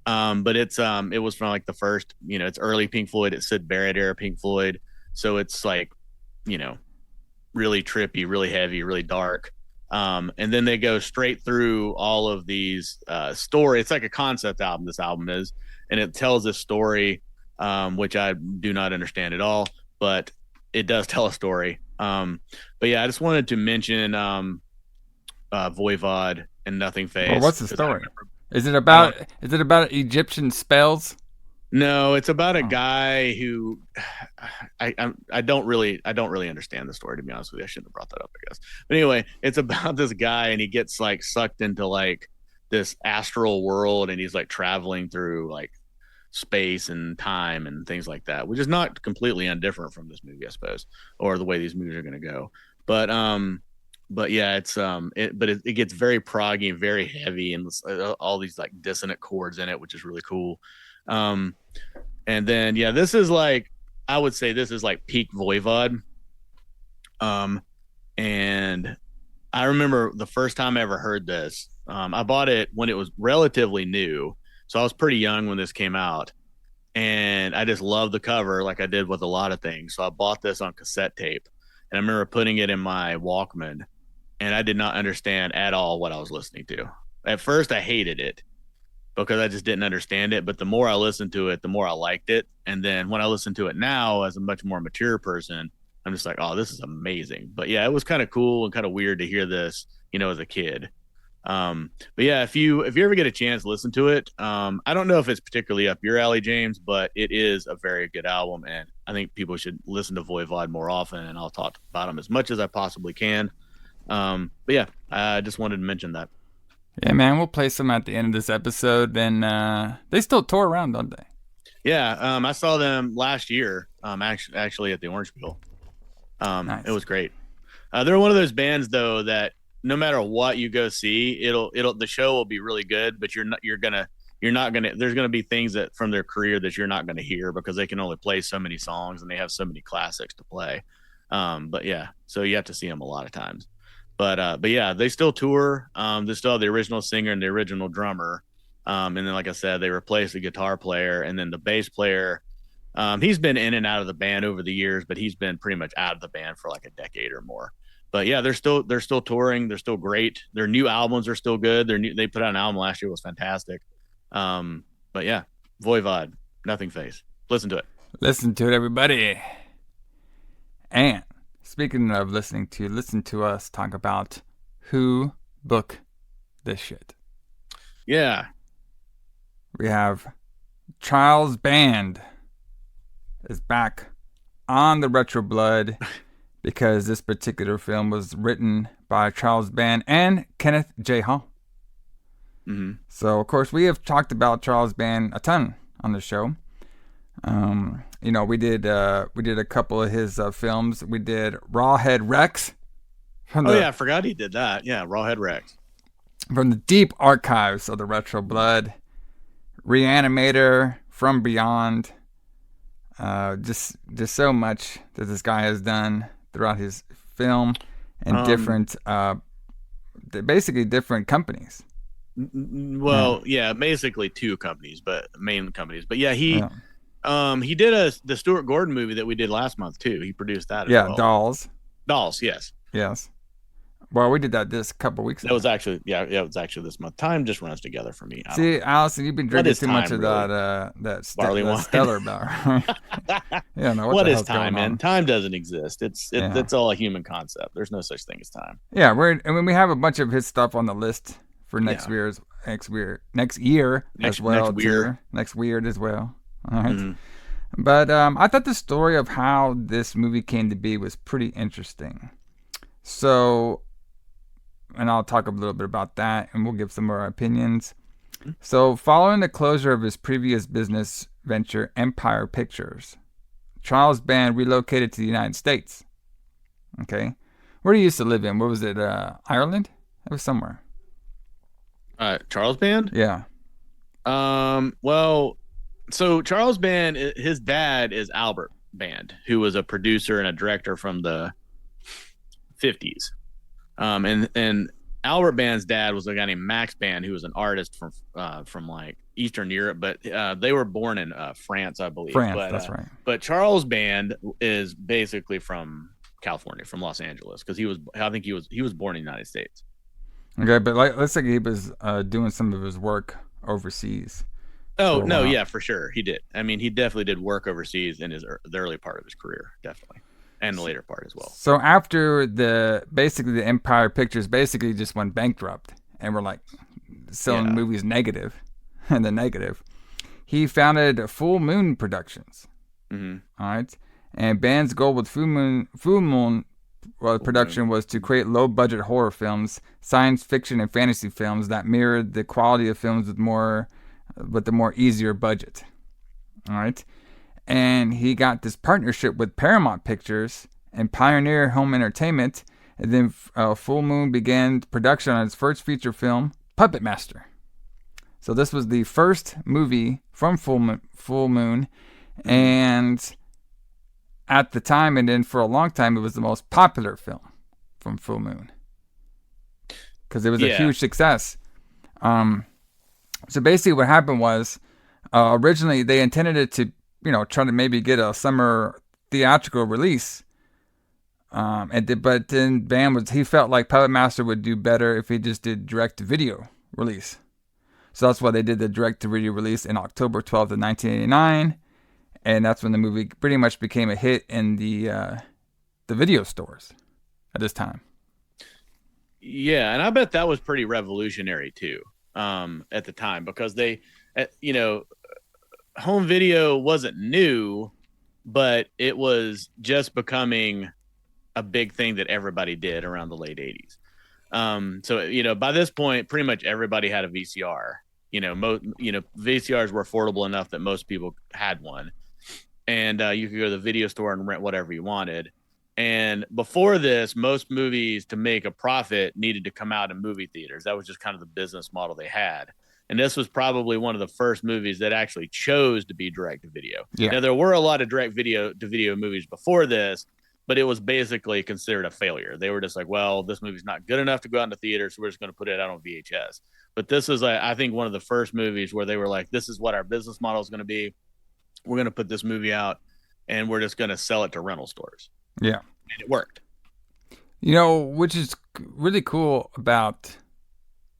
But it was from like the first, it's early Pink Floyd. It's Syd Barrett era Pink Floyd. So it's like, really trippy, really heavy, really dark. And then they go straight through all of these stories. It's like a concept album, this album is, and it tells this story, which I do not understand at all, but it does tell a story. But yeah, I just wanted to mention Voivod and NothingFace. Well, what's the story? Is it about Egyptian spells? No, it's about a guy who I don't really understand the story, to be honest with you. I shouldn't have brought that up, I guess. But anyway, it's about this guy, and he gets like sucked into like this astral world, and he's like traveling through like space and time and things like that, which is not completely indifferent from this movie, I suppose, or the way these movies are going to go. But yeah, it gets very proggy and very heavy, and all these like dissonant chords in it, which is really cool. And then yeah, this is like, I would say this is like peak Voivod. And I remember the first time I ever heard this. I bought it when it was relatively new, so I was pretty young when this came out, and I just loved the cover, like I did with a lot of things. So I bought this on cassette tape. and I remember putting it in my Walkman, and I did not understand at all what I was listening to. At first, I hated it because I just didn't understand it. But the more I listened to it, the more I liked it. And then when I listen to it now as a much more mature person, I'm just like, oh, this is amazing. But yeah, it was kind of cool and kind of weird to hear this, as a kid. But yeah, if you ever get a chance, listen to it. I don't know if it's particularly up your alley, James, but it is a very good album, and I think people should listen to Voivod more often. And I'll talk about them as much as I possibly can. But yeah, I just wanted to mention that. Yeah, man, we'll play some at the end of this episode. And they still tour around, don't they? Yeah, I saw them last year. Actually at the Orange Peel. Nice. It was great. They're one of those bands though that no matter what you go see, the show will be really good, but there's gonna be things that from their career that you're not gonna hear because they can only play so many songs and they have so many classics to play. But yeah, so you have to see them a lot of times. But yeah, they still tour. They still have the original singer and the original drummer. And then, like I said, they replaced the guitar player and then the bass player. He's been in and out of the band over the years, but he's been pretty much out of the band for like a decade or more. But yeah, they're still touring. They're still great. Their new albums are still good. They put out an album last year. It was fantastic. But yeah, Voivod, NothingFace. Listen to it. Listen to it, everybody. And speaking of listen to us talk about who booked this shit. Yeah. We have Charles Band is back on the Retro Blood because this particular film was written by Charles Band and Kenneth J. Hall. Mm-hmm. So, of course, we have talked about Charles Band a ton on the show. We did a couple of his films. We did Rawhead Rex. I forgot he did that. Yeah, Rawhead Rex. From the deep archives of the Retro Blood. Reanimator, From Beyond. Just so much that this guy has done throughout his film and basically different companies. Well, yeah, basically two companies, but main companies. But yeah, he did the Stuart Gordon movie that we did last month too. He produced that as well. Dolls, yes. Well, we did that this couple weeks ago. It was actually this month. Time just runs together for me. See, Allison, you've been drinking too much of that barley wine. Stellar bar. Yeah, no. What is time, man? Time doesn't exist. It's all a human concept. There's no such thing as time. Yeah, we have a bunch of his stuff on the list for next year as well. Next weird as well. All right. Mm-hmm. But I thought the story of how this movie came to be was pretty interesting. So, and I'll talk a little bit about that, and we'll give some more opinions. Mm-hmm. So, following the closure of his previous business venture, Empire Pictures, Charles Band relocated to the United States. Okay. Where he used to live in? Where was it? Ireland? It was somewhere. Charles Band? Yeah. Well, so Charles Band, his dad is Albert Band, who was a producer and a director from the 50s. And Albert Band's dad was a guy named Max Band, who was an artist from like Eastern Europe, but they were born in France, I believe. That's right. But Charles Band is basically from California, from Los Angeles, because he was born in the United States. Okay, but let's say he was doing some of his work overseas. Oh no, yeah, for sure he did. I mean, he definitely did work overseas in the early part of his career, definitely, and the later part as well. So after the Empire Pictures basically just went bankrupt and were like selling movies negative, and the negative, he founded Full Moon Productions. Mm-hmm. All right, and Band's goal with Full Moon production was to create low-budget horror films, science fiction, and fantasy films that mirrored the quality of films with the more easier budget. All right, and he got this partnership with Paramount Pictures and Pioneer Home Entertainment, and then Full Moon began production on its first feature film, Puppet Master. So this was the first movie from Full Moon, and at the time, and then for a long time, it was the most popular film from Full Moon because it was a huge success. So basically what happened was originally they intended it to, try to maybe get a summer theatrical release. But then he felt like Puppet Master would do better if he just did direct to video release. So that's why they did the direct to video release in October 12th of 1989, and that's when the movie pretty much became a hit in the video stores at this time. Yeah, and I bet that was pretty revolutionary too, at the time, because home video wasn't new, but it was just becoming a big thing that everybody did around the late 80s. So by this point, pretty much everybody had a VCR. VCRs were affordable enough that most people had one, and you could go to the video store and rent whatever you wanted. And before this, most movies, to make a profit, needed to come out in movie theaters. That was just kind of the business model they had. And this was probably one of the first movies that actually chose to be direct to video. Yeah. Now, there were a lot of direct video to video movies before this, but it was basically considered a failure. They were just like, well, this movie's not good enough to go out in the theater, so we're just going to put it out on VHS. But this is, I think, one of the first movies where they were like, this is what our business model is going to be. We're going to put this movie out, and we're just going to sell it to rental stores. Yeah. And it worked. Which is really cool about,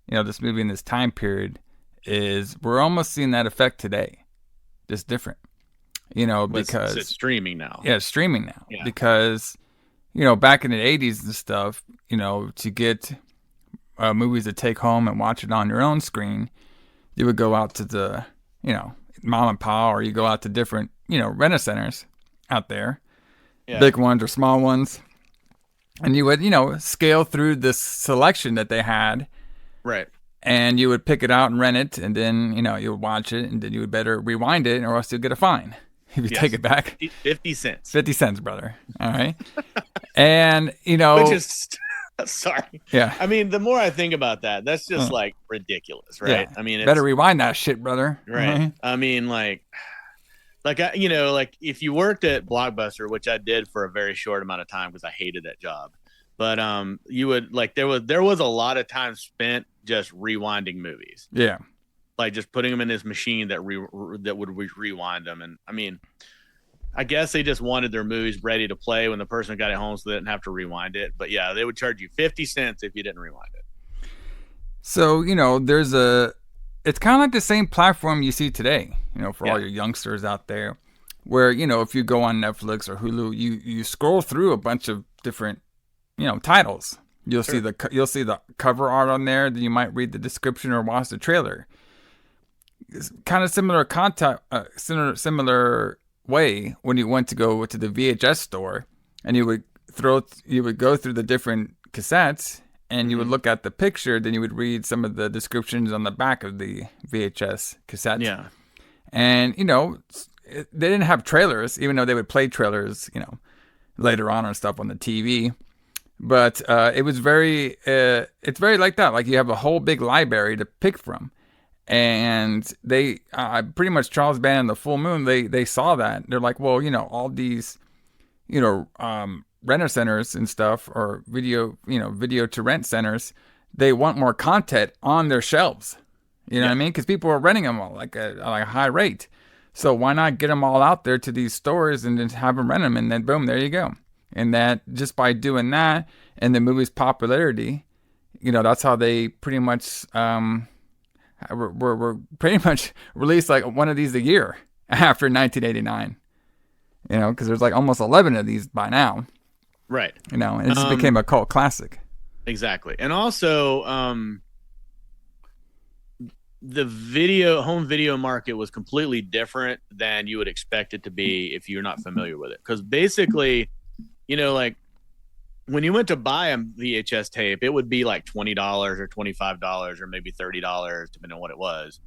this movie in this time period is we're almost seeing that effect today. Just different. Because it's streaming now. Yeah, it's streaming now. Yeah. Because, back in the 80s and stuff, to get movies to take home and watch it on your own screen, you would go out to the, mom and pop, or you go out to different, rent-a centers out there, big ones or small ones. And you would, scale through this selection that they had. Right. And you would pick it out and rent it, and then, you would watch it, and then you would better rewind it, or else you'll get a fine if you take it back. 50 cents. 50 cents, brother. All right. And, Which is, sorry. Yeah. I mean, the more I think about that, that's just like ridiculous, right? Yeah. I mean, better rewind that shit, brother. Right. Mm-hmm. I mean, like if you worked at Blockbuster, which I did for a very short amount of time because I hated that job. But you would there was a lot of time spent just rewinding movies. Yeah, like just putting them in this machine that would rewind them. And I mean, I guess they just wanted their movies ready to play when the person got it home, so they didn't have to rewind it. But yeah, they would charge you 50 cents if you didn't rewind it. So it's kind of like the same platform you see today. For all your youngsters out there, where if you go on Netflix or Hulu, you scroll through a bunch of different titles. You'll see the cover art on there. Then you might read the description or watch the trailer. It's kind of similar similar way when you went to go to the VHS store, and you would go through the different cassettes, and you would look at the picture. Then you would read some of the descriptions on the back of the VHS cassette. Yeah, and they didn't have trailers, even though they would play trailers, later on and stuff on the TV. But it was it's very like that. Like you have a whole big library to pick from. And they, pretty much Charles Band and the Full Moon, they saw that. They're like, well, all these, renter centers and stuff, or video to rent centers, they want more content on their shelves. You know what I mean? Because people are renting them all like a high rate. So why not get them all out there to these stores and just have them rent them, and then boom, there you go. And that just by doing that and the movie's popularity, that's how they pretty much were pretty much released like one of these a year after 1989. Because there's like almost 11 of these by now. Right. And it just became a cult classic. Exactly. And also, the home video market was completely different than you would expect it to be if you're not familiar with it. Because basically, like when you went to buy a VHS tape, it would be like $20 or $25 or maybe $30, depending on what it was.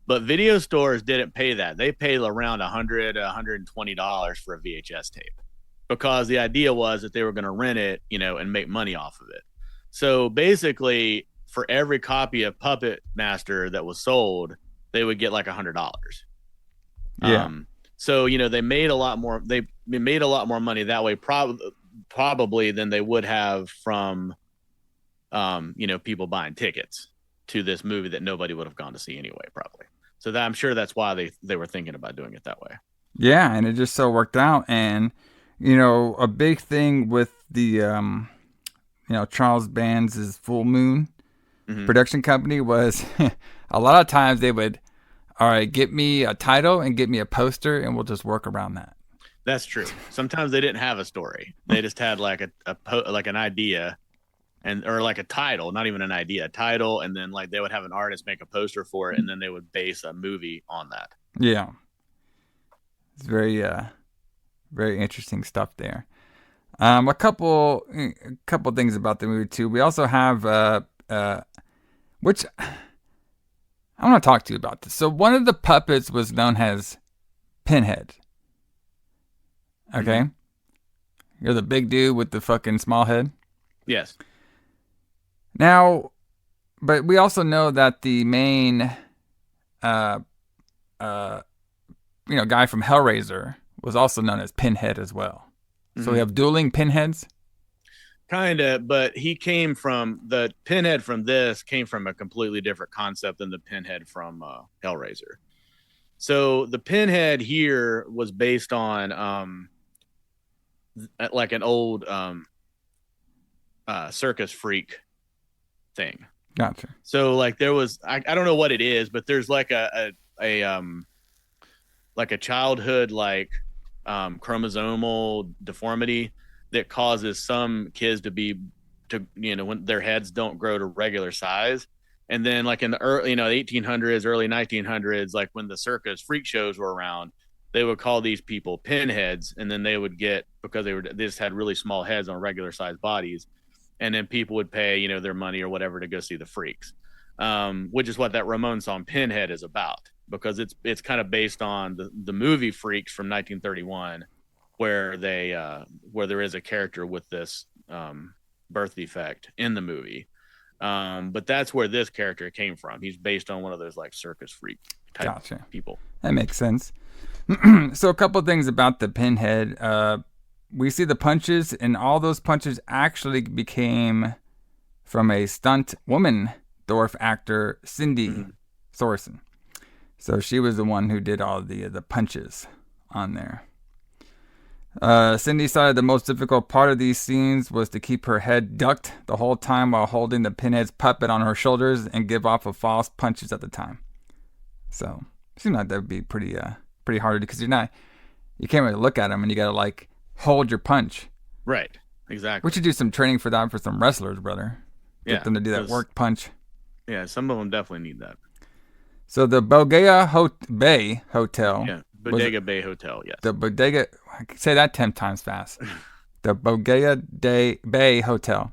But video stores didn't pay that. They paid around $100, $120 for a VHS tape, because the idea was that they were going to rent it, and make money off of it. So basically, for every copy of Puppet Master that was sold, they would get like $100. Yeah. So they made a lot more. They made a lot more money that way, probably than they would have from, people buying tickets to this movie that nobody would have gone to see anyway, probably. So I'm sure that's why they were thinking about doing it that way. Yeah, and it just so worked out. And a big thing with the Charles Band's Full Moon production company was a lot of times they would, all right, get me a title and get me a poster, and we'll just work around that. That's true. Sometimes they didn't have a story; they just had like like an idea, or like a title, not even an idea, a title, and then like they would have an artist make a poster for it, and then they would base a movie on that. Yeah, it's very very interesting stuff there. A couple things about the movie too. We also have which I want to talk to you about this. So one of the puppets was known as Pinhead. Okay, you're the big dude with the fucking small head. Yes. Now, but we also know that the main guy from Hellraiser was also known as Pinhead as well. So we have dueling Pinheads? Kind of, but he came from the Pinhead from this came from a completely different concept than the Pinhead from Hellraiser. So the Pinhead here was based on like an old circus freak thing. Gotcha. So like there was I don't know what it is, but there's like a childhood like chromosomal deformity that causes some kids to when their heads don't grow to regular size. And then like in the early 1800s, early 1900s, like when the circus freak shows were around, they would call these people pinheads, and then they would get, because they just had really small heads on regular sized bodies, and then people would pay their money or whatever to go see the freaks, which is what that Ramon song Pinhead is about, because it's kind of based on the movie Freaks from 1931, where there is a character with this birth defect in the movie, but that's where this character came from. He's based on one of those like circus freak type people. That makes sense. So a couple things about the Pinhead. We see the punches, and all those punches actually became from a stunt woman dwarf actor, Cindy Sorensen. So she was the one who did all the punches on there. Cindy decided the most difficult part of these scenes was to keep her head ducked the whole time while holding the Pinhead's puppet on her shoulders and give off of false punches at the time. So it seemed like that would be pretty hard, because you can't really look at him, and you gotta like hold your punch. Right. Exactly. We should do some training for that for some wrestlers, brother. Get them to do that work punch. Yeah, some of them definitely need that. So the Bodega Bay Hotel. Yeah, Bodega Bay Hotel, yes. The Bodega, I can say that 10 times fast. The Bodega Bay Hotel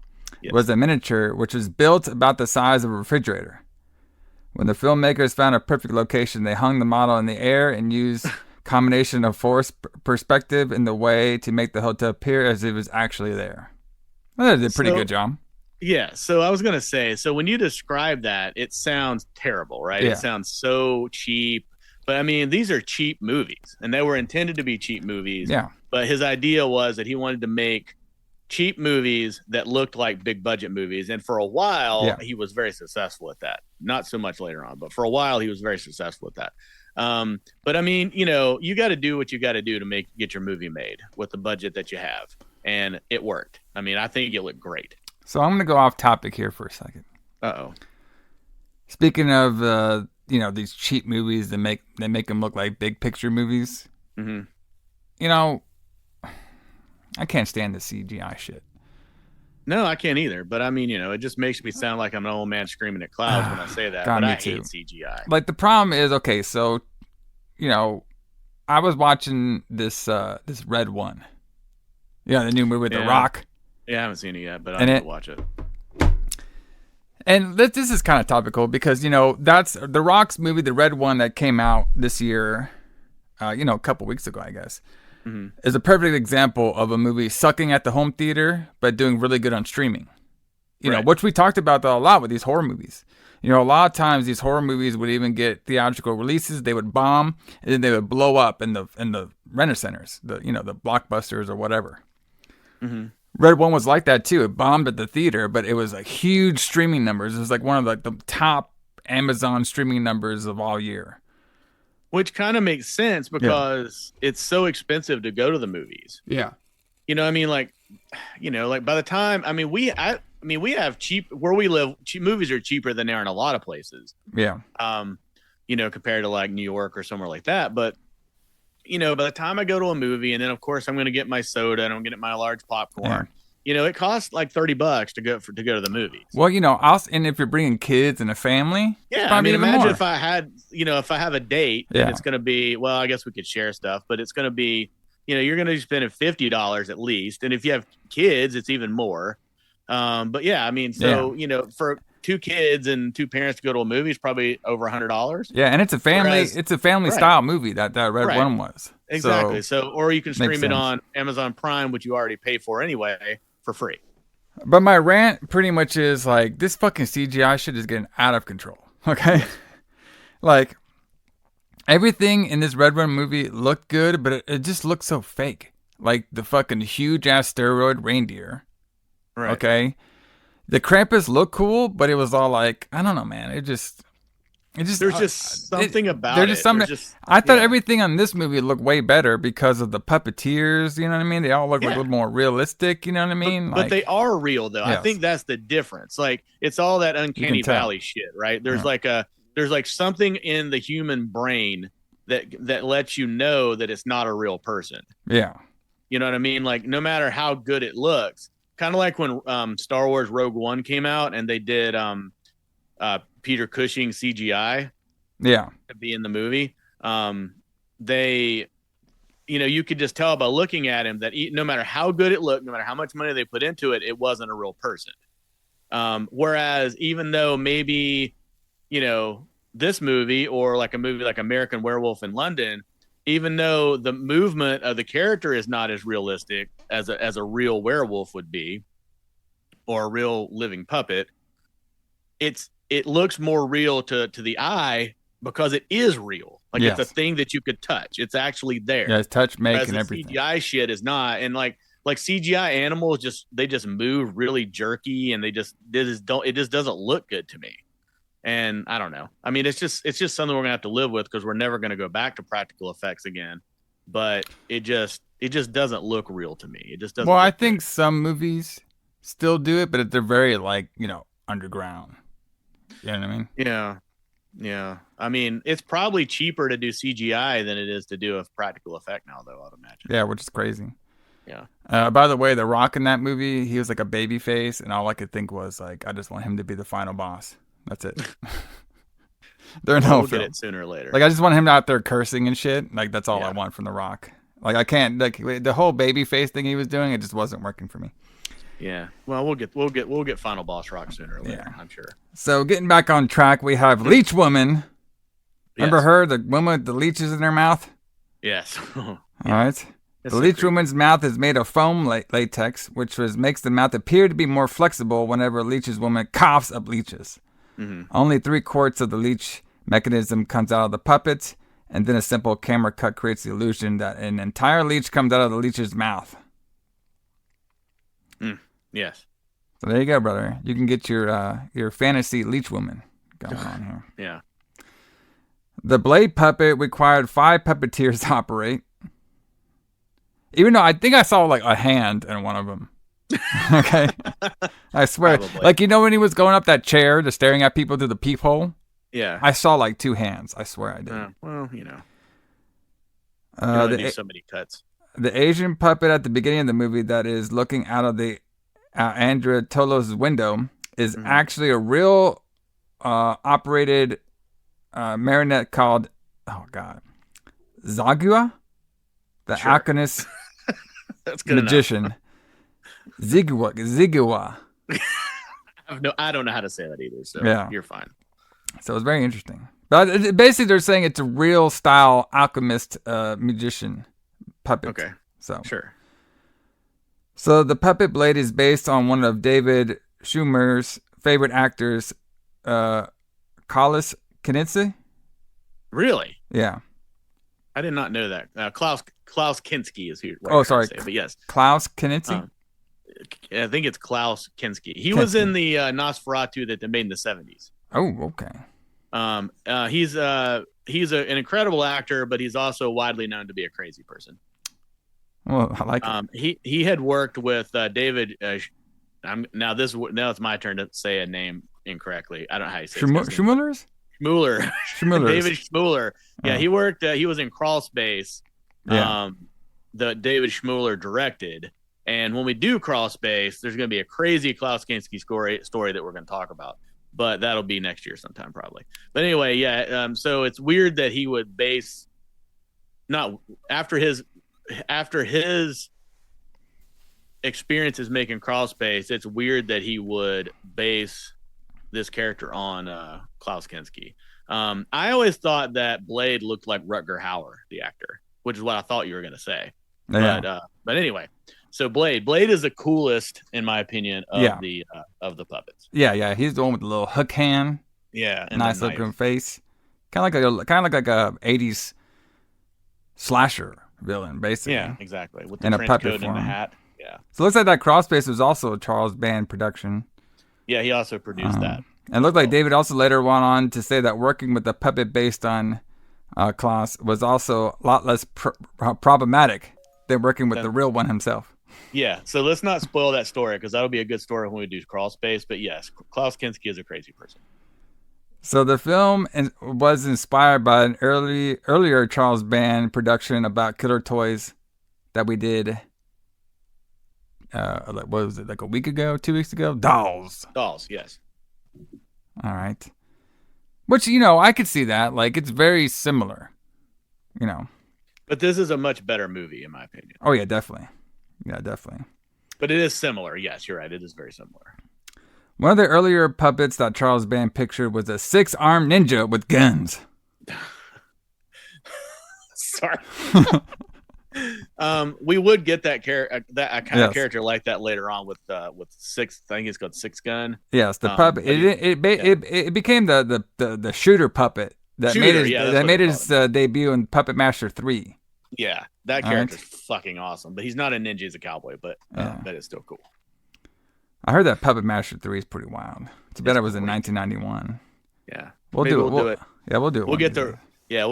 was a miniature which was built about the size of a refrigerator. When the filmmakers found a perfect location, they hung the model in the air and used combination of force, perspective, in the way to make the hotel appear as it was actually there. Well, they did a pretty good job. Yeah, so I was going to say, so when you describe that, it sounds terrible, right? Yeah. It sounds so cheap. But I mean, these are cheap movies, and they were intended to be cheap movies. Yeah. But his idea was that he wanted to make cheap movies that looked like big budget movies. And for a while, he was very successful at that. Not so much later on, but for a while, he was very successful at that. But I mean, you got to do what you got to do to get your movie made with the budget that you have. And it worked. I mean, I think it looked great. So I'm going to go off topic here for a second. Uh-oh. Speaking of, these cheap movies that make them look like big picture movies. Mm-hmm. I can't stand the CGI shit. No, I can't either. But I mean, it just makes me sound like I'm an old man screaming at clouds when I say that. But I hate CGI. Like, the problem is, okay, so, I was watching this Red One. Yeah, the new movie with The Rock. Yeah, I haven't seen it yet, but I need to watch it. And this is kind of topical because, that's The Rock's movie, the Red One, that came out this year, a couple weeks ago, I guess, is a perfect example of a movie sucking at the home theater, but doing really good on streaming. Which we talked about a lot with these horror movies. A lot of times these horror movies would even get theatrical releases. They would bomb, and then they would blow up in the renter centers, the Blockbusters or whatever. Mm-hmm. Red One was like that too. It bombed at the theater, but it was like huge streaming numbers. It was like one of the top Amazon streaming numbers of all year. Which kind of makes sense because it's so expensive to go to the movies. Yeah. I mean, like like by the time, I mean, we have cheap where we live. Movies are cheaper than they are in a lot of places. Yeah. Compared to like New York or somewhere like that. But by the time I go to a movie, and then of course I'm going to get my soda and I'm going to get my large popcorn. It costs like $30 to go to the movies. Well, and if you're bringing kids and a family, yeah. I mean, imagine if I had, if I have a date, and it's going to be, well, I guess we could share stuff, but it's going to be, you're going to be spending $50 at least, and if you have kids, it's even more. But yeah, I mean, for 2 kids and 2 parents to go to a movie is probably over $100. Yeah, and it's a family style movie that Red One was. Exactly. So or you can stream it on Amazon Prime, which you already pay for anyway, for free. But my rant pretty much is like, this fucking CGI shit is getting out of control. Okay? Like, everything in this Red One movie looked good, but it just looked so fake. Like the fucking huge ass steroid reindeer. Right. Okay? The Krampus looked cool, but it was all like, I don't know, man. It just there's just something about it. There's just something. I thought everything on this movie looked way better because of the puppeteers. You know what I mean? They all look like a little more realistic. You know what I mean? But they are real, though. Yes. I think that's the difference. Like, it's all that uncanny valley shit, right? There's there's something in the human brain that lets you know that it's not a real person. Yeah. You know what I mean? Like, no matter how good it looks. Kind of like when Star Wars Rogue One came out and they did Peter Cushing CGI to be in the movie. They, you could just tell by looking at him that no matter how good it looked, no matter how much money they put into it, it wasn't a real person. Whereas even though maybe, this movie or like a movie like American Werewolf in London, even though the movement of the character is not as realistic as a real werewolf would be, or a real living puppet, it looks more real to the eye because it is real. Like it's a thing that you could touch. It's actually there. Yeah, it's touch, make, and everything. CGI shit is not. And like CGI animals they just move really jerky, and it just doesn't look good to me. And I don't know. I mean, it's just something we're gonna have to live with because we're never gonna go back to practical effects again. But it just doesn't look real to me. It just doesn't. Well, I think some movies still do it, but they're very underground. You know what I mean? Yeah. I mean, it's probably cheaper to do CGI than it is to do a practical effect now, though, I'd imagine. Yeah, which is crazy. Yeah. By the way, The Rock in that movie, he was like a baby face, and all I could think was like, I just want him to be the final boss. That's it. We'll get it sooner or later. Like, I just want him out there cursing and shit. Like, that's all I want from The Rock. Like, I can't, the whole baby face thing he was doing, it just wasn't working for me. Yeah. Well, we'll get final boss Rock sooner or later, I'm sure. So, getting back on track, we have Leech Woman. Remember her, the woman with the leeches in her mouth? Yes. All right. The Leech Woman's mouth is made of foam latex, which makes the mouth appear to be more flexible whenever a Leech's woman coughs up leeches. Mm-hmm. Only 3 quarts of the leech mechanism comes out of the puppet, and then a simple camera cut creates the illusion that an entire leech comes out of the leech's mouth. Yes. So there you go, brother. You can get your fantasy Leech Woman going on here. Yeah. The Blade puppet required 5 puppeteers to operate. Even though I think I saw like a hand in one of them. Okay. I swear. Probably. Like, when he was going up that chair, just staring at people through the peephole? Yeah. I saw like 2 hands. I swear I did. Well, you do so many cuts. The Asian puppet at the beginning of the movie that is looking out of the Andrea Tolos' window is actually a real operated marionette called, Zagua? The Alchemist magician. Zigua. I don't know how to say that either, so you're fine. So it's very interesting. But basically they're saying it's a real style alchemist magician puppet. Okay. So sure. So the puppet blade is based on one of David Schumer's favorite actors, Klaus Kinski. Really? Yeah. I did not know that. Klaus Kinski is here. Sorry. But yes. Klaus Kinski? I think it's Klaus Kinski. He was in the Nosferatu that they made in the 70s. Oh, okay. He's an incredible actor, but he's also widely known to be a crazy person. Well, I like it. He had worked with David. Now it's my turn to say a name incorrectly. I don't know how you say his name. Schmulers? Schmuller. Schmulers. David Schmuller. Yeah, Oh. he worked. He was in Crawl Space. Yeah. The David Schmuller directed. And when we do Crawl Space, there's going to be a crazy Klaus Kinski story that we're going to talk about. But that'll be next year sometime probably. But anyway, yeah. So it's weird that he would base not after his experiences making Crawl Space. It's weird that he would base this character on Klaus Kinski. I always thought that Blade looked like Rutger Hauer, the actor, which is what I thought you were going to say. Yeah. But anyway, so Blade is the coolest in my opinion of the puppets. Yeah. He's the one with the little hook hand. Yeah, and nice looking face. Kind of like a 80s slasher villain, basically. Yeah, exactly. With the in a trench puppet coat form. and the hat. Yeah. So it looks like that Crawl Space was also a Charles Band production. Yeah, he also produced that. And it looked like David also later went on to say that working with a puppet based on Klaus was also a lot less problematic than working with the real one himself. Yeah, so let's not spoil that story because that'll be a good story when we do Crawl Space. But yes, Klaus Kinski is a crazy person. So the film was inspired by an earlier Charles Band production about killer toys that we did. What was it, like a week ago, 2 weeks ago? Dolls, yes. All right. Which, I could see that. Like, it's very similar, But this is a much better movie, in my opinion. Oh, yeah, definitely. Yeah, definitely. But it is similar. Yes, you're right. It is very similar. One of the earlier puppets that Charles Band pictured was a 6-armed ninja with guns. Sorry. We would get that kind of character like that later on with six. I think it's called Six Gun. Yes, the puppet. It became the shooter puppet that made his debut in Puppet Master 3. Yeah, that character's fucking awesome. But he's not a ninja; he's a cowboy. But that is still cool. I heard that Puppet Master 3 is pretty wild. It's better. It was in 1991. Yeah, we'll do it. Yeah, we'll do it. We'll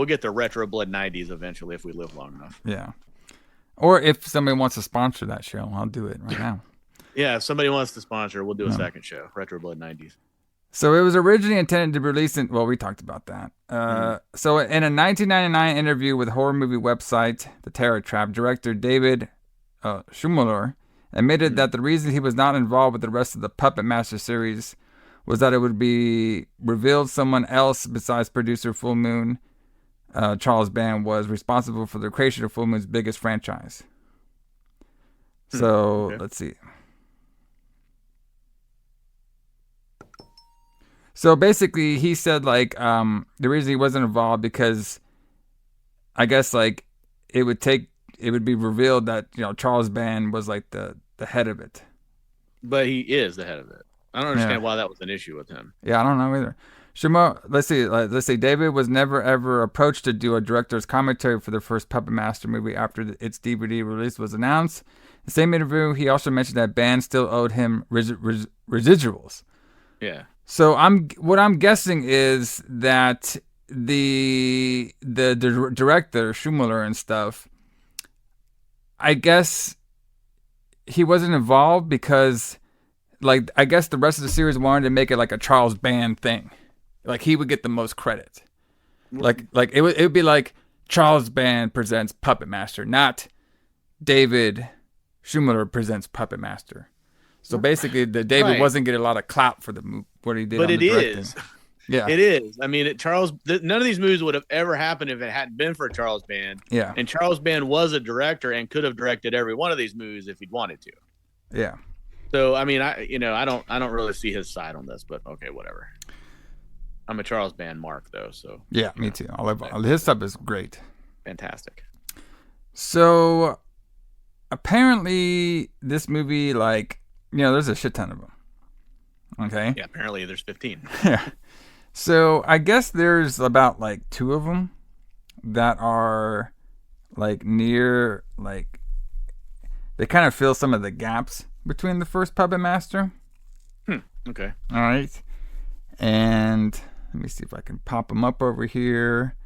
get the retro blood 90s eventually if we live long enough. Yeah. Or if somebody wants to sponsor that show, I'll do it right now. Yeah, if somebody wants to sponsor, we'll do a second show, Retro Blood 90s. So it was originally intended to be released in... Well, we talked about that. So in a 1999 interview with horror movie website The Terror Trap, director David Schmuller admitted that the reason he was not involved with the rest of the Puppet Master series was that it would be revealed someone else besides producer Full Moon... Charles Band was responsible for the creation of Full Moon's biggest franchise. So, Let's see. So basically, he said the reason he wasn't involved because I guess it would be revealed that Charles Band was the head of it. But he is the head of it. I don't understand why that was an issue with him. Yeah, I don't know either. Let's see. David was never ever approached to do a director's commentary for the first Puppet Master movie after its DVD release was announced. In the same interview, he also mentioned that Band still owed him residuals. Yeah. So what I'm guessing is that the director Schmuller and stuff, I guess he wasn't involved because I guess the rest of the series wanted to make it like a Charles Band thing. He would get the most credit. It would be like Charles Band presents Puppet Master, not David Schmuller presents Puppet Master. So basically, David wasn't getting a lot of clout for what he did. But on the directing. Is. Yeah, it is. I mean, none of these movies would have ever happened if it hadn't been for Charles Band. Yeah, and Charles Band was a director and could have directed every one of these movies if he'd wanted to. Yeah. So I mean, I don't really see his side on this, but okay, whatever. I'm a Charles Band mark though, so yeah, me too. His stuff is great, fantastic. So apparently, this movie, there's a shit ton of them. Okay. Yeah, apparently there's 15. Yeah. So I guess there's about 2 of them that are near they kind of fill some of the gaps between the first Puppet Master. Okay. All right. And let me see if I can pop them up over here.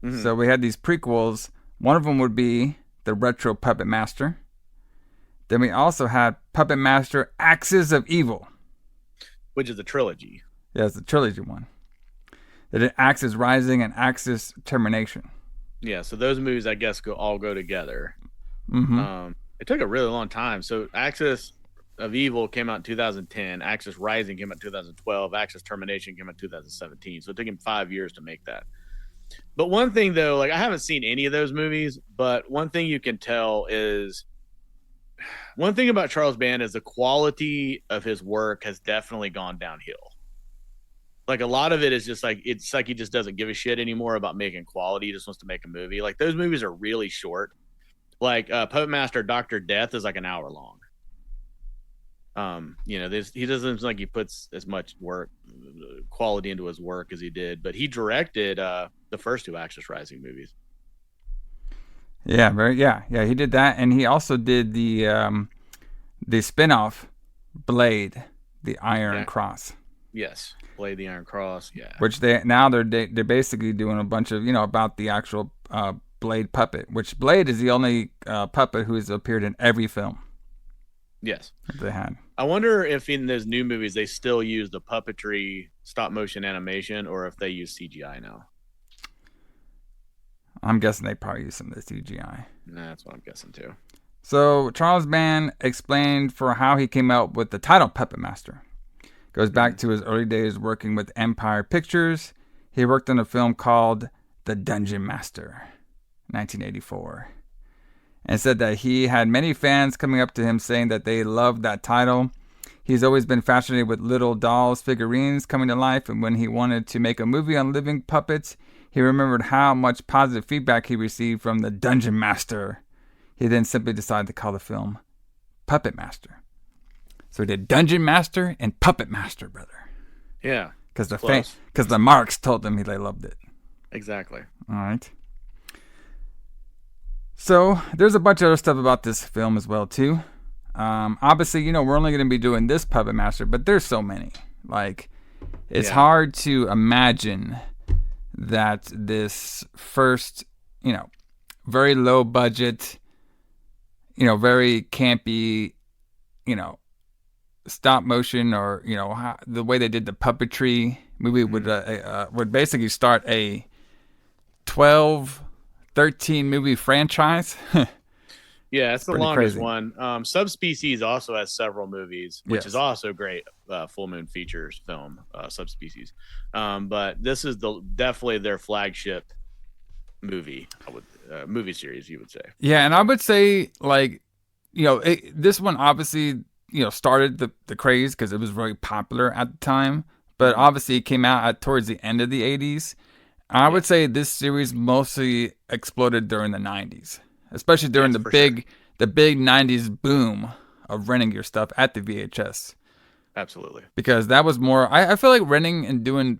Mm-hmm. So we had these prequels. One of them would be the Retro Puppet Master. Then we also had Puppet Master Axis of Evil, which is a trilogy. Yeah, it's the trilogy one. They did Axis Rising and Axis Termination. Yeah, so those movies, I guess, all go together. Mm-hmm. It took a really long time. So Axis of Evil came out in 2010. Axis Rising came out in 2012. Axis Termination came out in 2017. So it took him 5 years to make that. But one thing, though, like I haven't seen any of those movies, but one thing you can tell is one thing about Charles Band is the quality of his work has definitely gone downhill. Like a lot of it is just like, it's like he just doesn't give a shit anymore about making quality. He just wants to make a movie. Like those movies are really short. Like Puppet Master Dr. Death is like an hour long. He doesn't like he puts as much quality into his work as he did, but he directed the first two Axis Rising movies. Yeah, he did that, and he also did the spin-off Blade, the Iron Cross. Yes, Blade, the Iron Cross. Yeah, which they're basically doing a bunch of about the actual Blade puppet. Which Blade is the only puppet who has appeared in every film. Yes, that they had. I wonder if in those new movies they still use the puppetry stop motion animation, or if they use CGI now. I'm guessing they probably use some of the CGI. Nah, that's what I'm guessing too. So Charles Band explained for how he came out with the title Puppet Master. Goes back to his early days working with Empire Pictures. He worked on a film called The Dungeon Master, 1984. And said that he had many fans coming up to him saying that they loved that title. He's always been fascinated with little dolls, figurines coming to life, and when he wanted to make a movie on living puppets, he remembered how much positive feedback he received from the Dungeon Master. He then simply decided to call the film Puppet Master. So he did Dungeon Master and Puppet Master, brother. Yeah. Because the marks told him they loved it. Exactly. All right. So there's a bunch of other stuff about this film as well, too. Obviously, we're only going to be doing this Puppet Master, but there's so many. Like, it's hard to imagine that this first, very low budget, very campy, stop motion or, the way they did the puppetry movie would basically start a 13 movie franchise. Yeah, it's the longest crazy. one. Subspecies also has several movies, which is also great. Full Moon Features film, Subspecies. But this is definitely their flagship movie. Movie series, you would say. Yeah, and I would say this one obviously started the craze because it was very popular at the time. But obviously, it came out towards the end of the 80s. I would say this series mostly exploded during the 90s. Especially during the big 90s boom of renting your stuff at the VHS. Absolutely. Because that was more, I feel like renting and doing,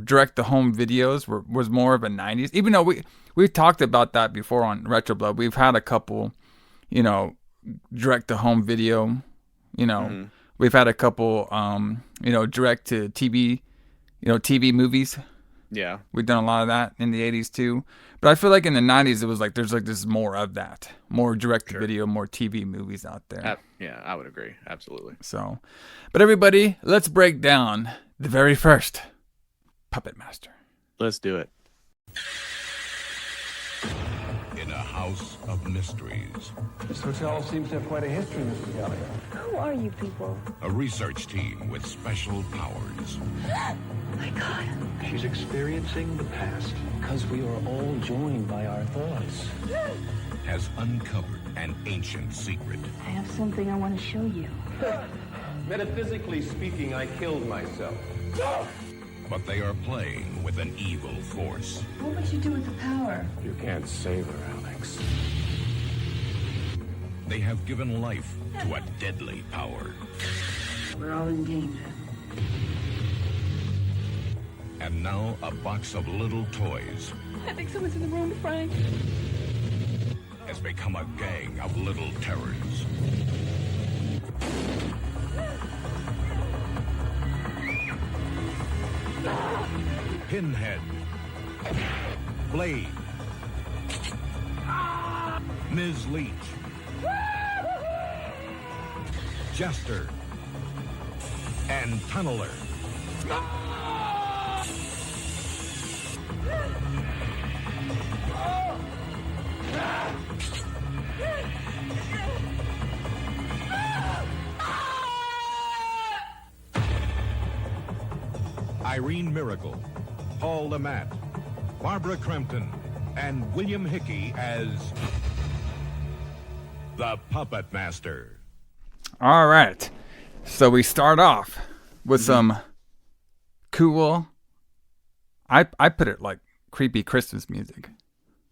direct to home videos was more of a 90s. Even though we've talked about that before on Retro Blood. We've had a couple, direct to home video, We've had a couple, direct to TV, TV movies. Yeah. We've done a lot of that in the 80s too. But I feel like in the 90s, it was like there's like this more of that. More direct-to-video, more TV movies out there. Yeah, I would agree. Absolutely. So, but everybody, let's break down the very first Puppet Master. Let's do it. In a house of mysteries. This hotel seems to have quite a history, Mr. Gallagher. Who are you people? A research team with special powers. Oh my God. She's experiencing the past. Because we are all joined by our thoughts. Has uncovered an ancient secret. I have something I want to show you. Metaphysically speaking, I killed myself. But they are playing with an evil force. What would you do with the power? You can't save her, Alex. They have given life to a deadly power. We're all in danger. And now a box of little toys I think someone's in the room, Frank. has become a gang of little terrors. Pinhead, Blade, Ms. Leach, Jester, and Tunneler. Irene Miracle, Paul Lamont, Barbara Crampton, and William Hickey as the Puppet Master. All right. So we start off with some cool, I put it like creepy Christmas music.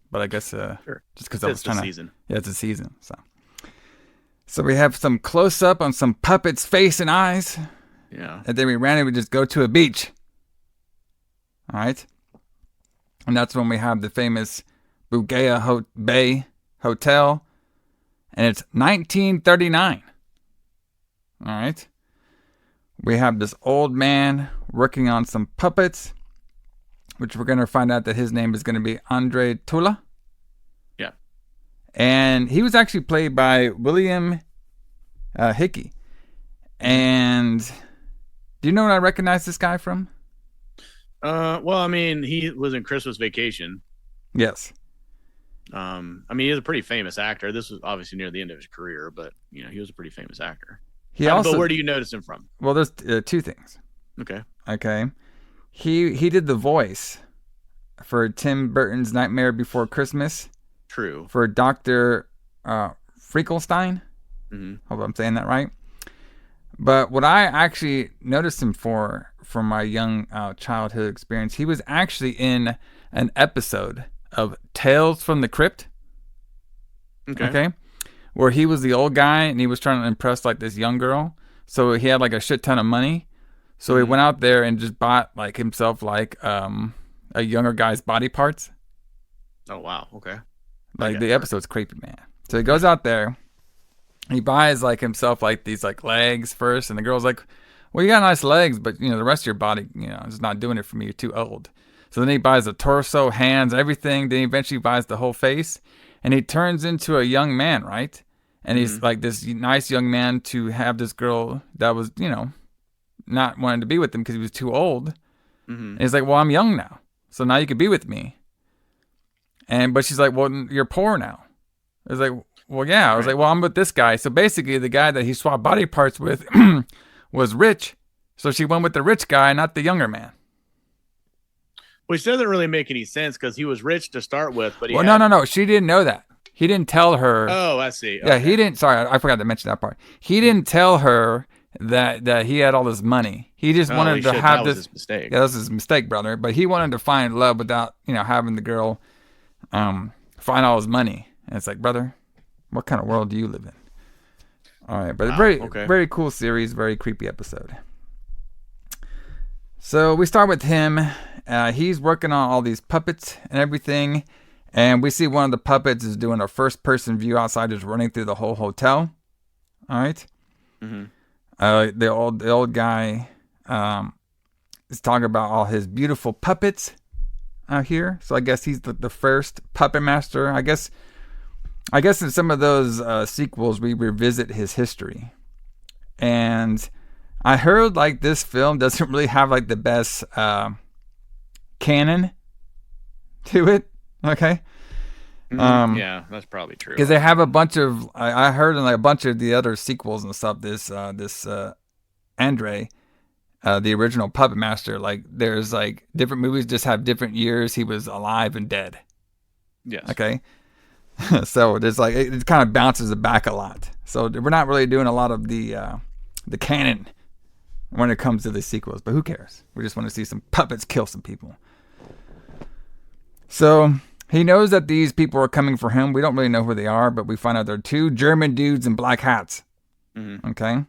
But I guess sure. Just because I was trying to... season. Yeah, it's a season. So we have some close-up on some puppets' face and eyes. Yeah. And then we randomly just go to a beach. All right. And that's when we have the famous Bugea Bay Hotel. And it's 1939. All right. We have this old man working on some puppets, which we're going to find out that his name is going to be Andre Tula. Yeah. And he was actually played by William Hickey. And do you know what I recognize this guy from? Well, I mean, he was in Christmas Vacation. Yes. I mean, he's a pretty famous actor. This was obviously near the end of his career, but he was a pretty famous actor. But where do you notice him from? Well, there's two things. Okay. He did the voice for Tim Burton's Nightmare Before Christmas. True. For Dr. Finkelstein. Mm-hmm. Hope I'm saying that right. But what I actually noticed him from my young childhood experience, he was actually in an episode of Tales from the Crypt. Okay. Where he was the old guy and he was trying to impress like this young girl. So he had like a shit ton of money. So he went out there and just bought like himself like a younger guy's body parts. Oh, wow. Okay. Like the episode's creepy, man. So he goes out there. He buys like himself like these like legs first. And the girl's like, well, you got nice legs, but the rest of your body, is not doing it for me. You're too old. So then he buys the torso, hands, everything. Then he eventually buys the whole face. And he turns into a young man, right? And he's like this nice young man to have this girl that was, not wanting to be with him because he was too old. And he's like, well, I'm young now. So now you can be with me. But she's like, well, you're poor now. I was like, well, yeah. I was like, well, I'm with this guy. So basically the guy that he swapped body parts with was rich. So she went with the rich guy, not the younger man. Which doesn't really make any sense because he was rich to start with. But no. She didn't know that. He didn't tell her. Oh, I see. Yeah, he didn't. Sorry, I forgot to mention that part. He didn't tell her that he had all this money. He just wanted to have this. His mistake. Yeah, that was his mistake, brother. But he wanted to find love without, having the girl find all his money. And it's like, brother, what kind of world do you live in? All right, but very cool series, very creepy episode. So we start with him. He's working on all these puppets and everything. And we see one of the puppets is doing a first-person view outside, just running through the whole hotel. All right. The old guy is talking about all his beautiful puppets out here. So I guess he's the first puppet master. I guess in some of those sequels we revisit his history. And I heard like this film doesn't really have like the best canon to it. Okay. Yeah, that's probably true. Because they have a bunch of, I heard in like a bunch of the other sequels and stuff, this Andre, the original Puppet Master, like there's like different movies just have different years he was alive and dead. Yes. Okay. So there's like, it kind of bounces it back a lot. So we're not really doing a lot of the canon when it comes to the sequels, but who cares? We just want to see some puppets kill some people. So he knows that these people are coming for him. We don't really know who they are, but we find out they're two German dudes in black hats. Okay.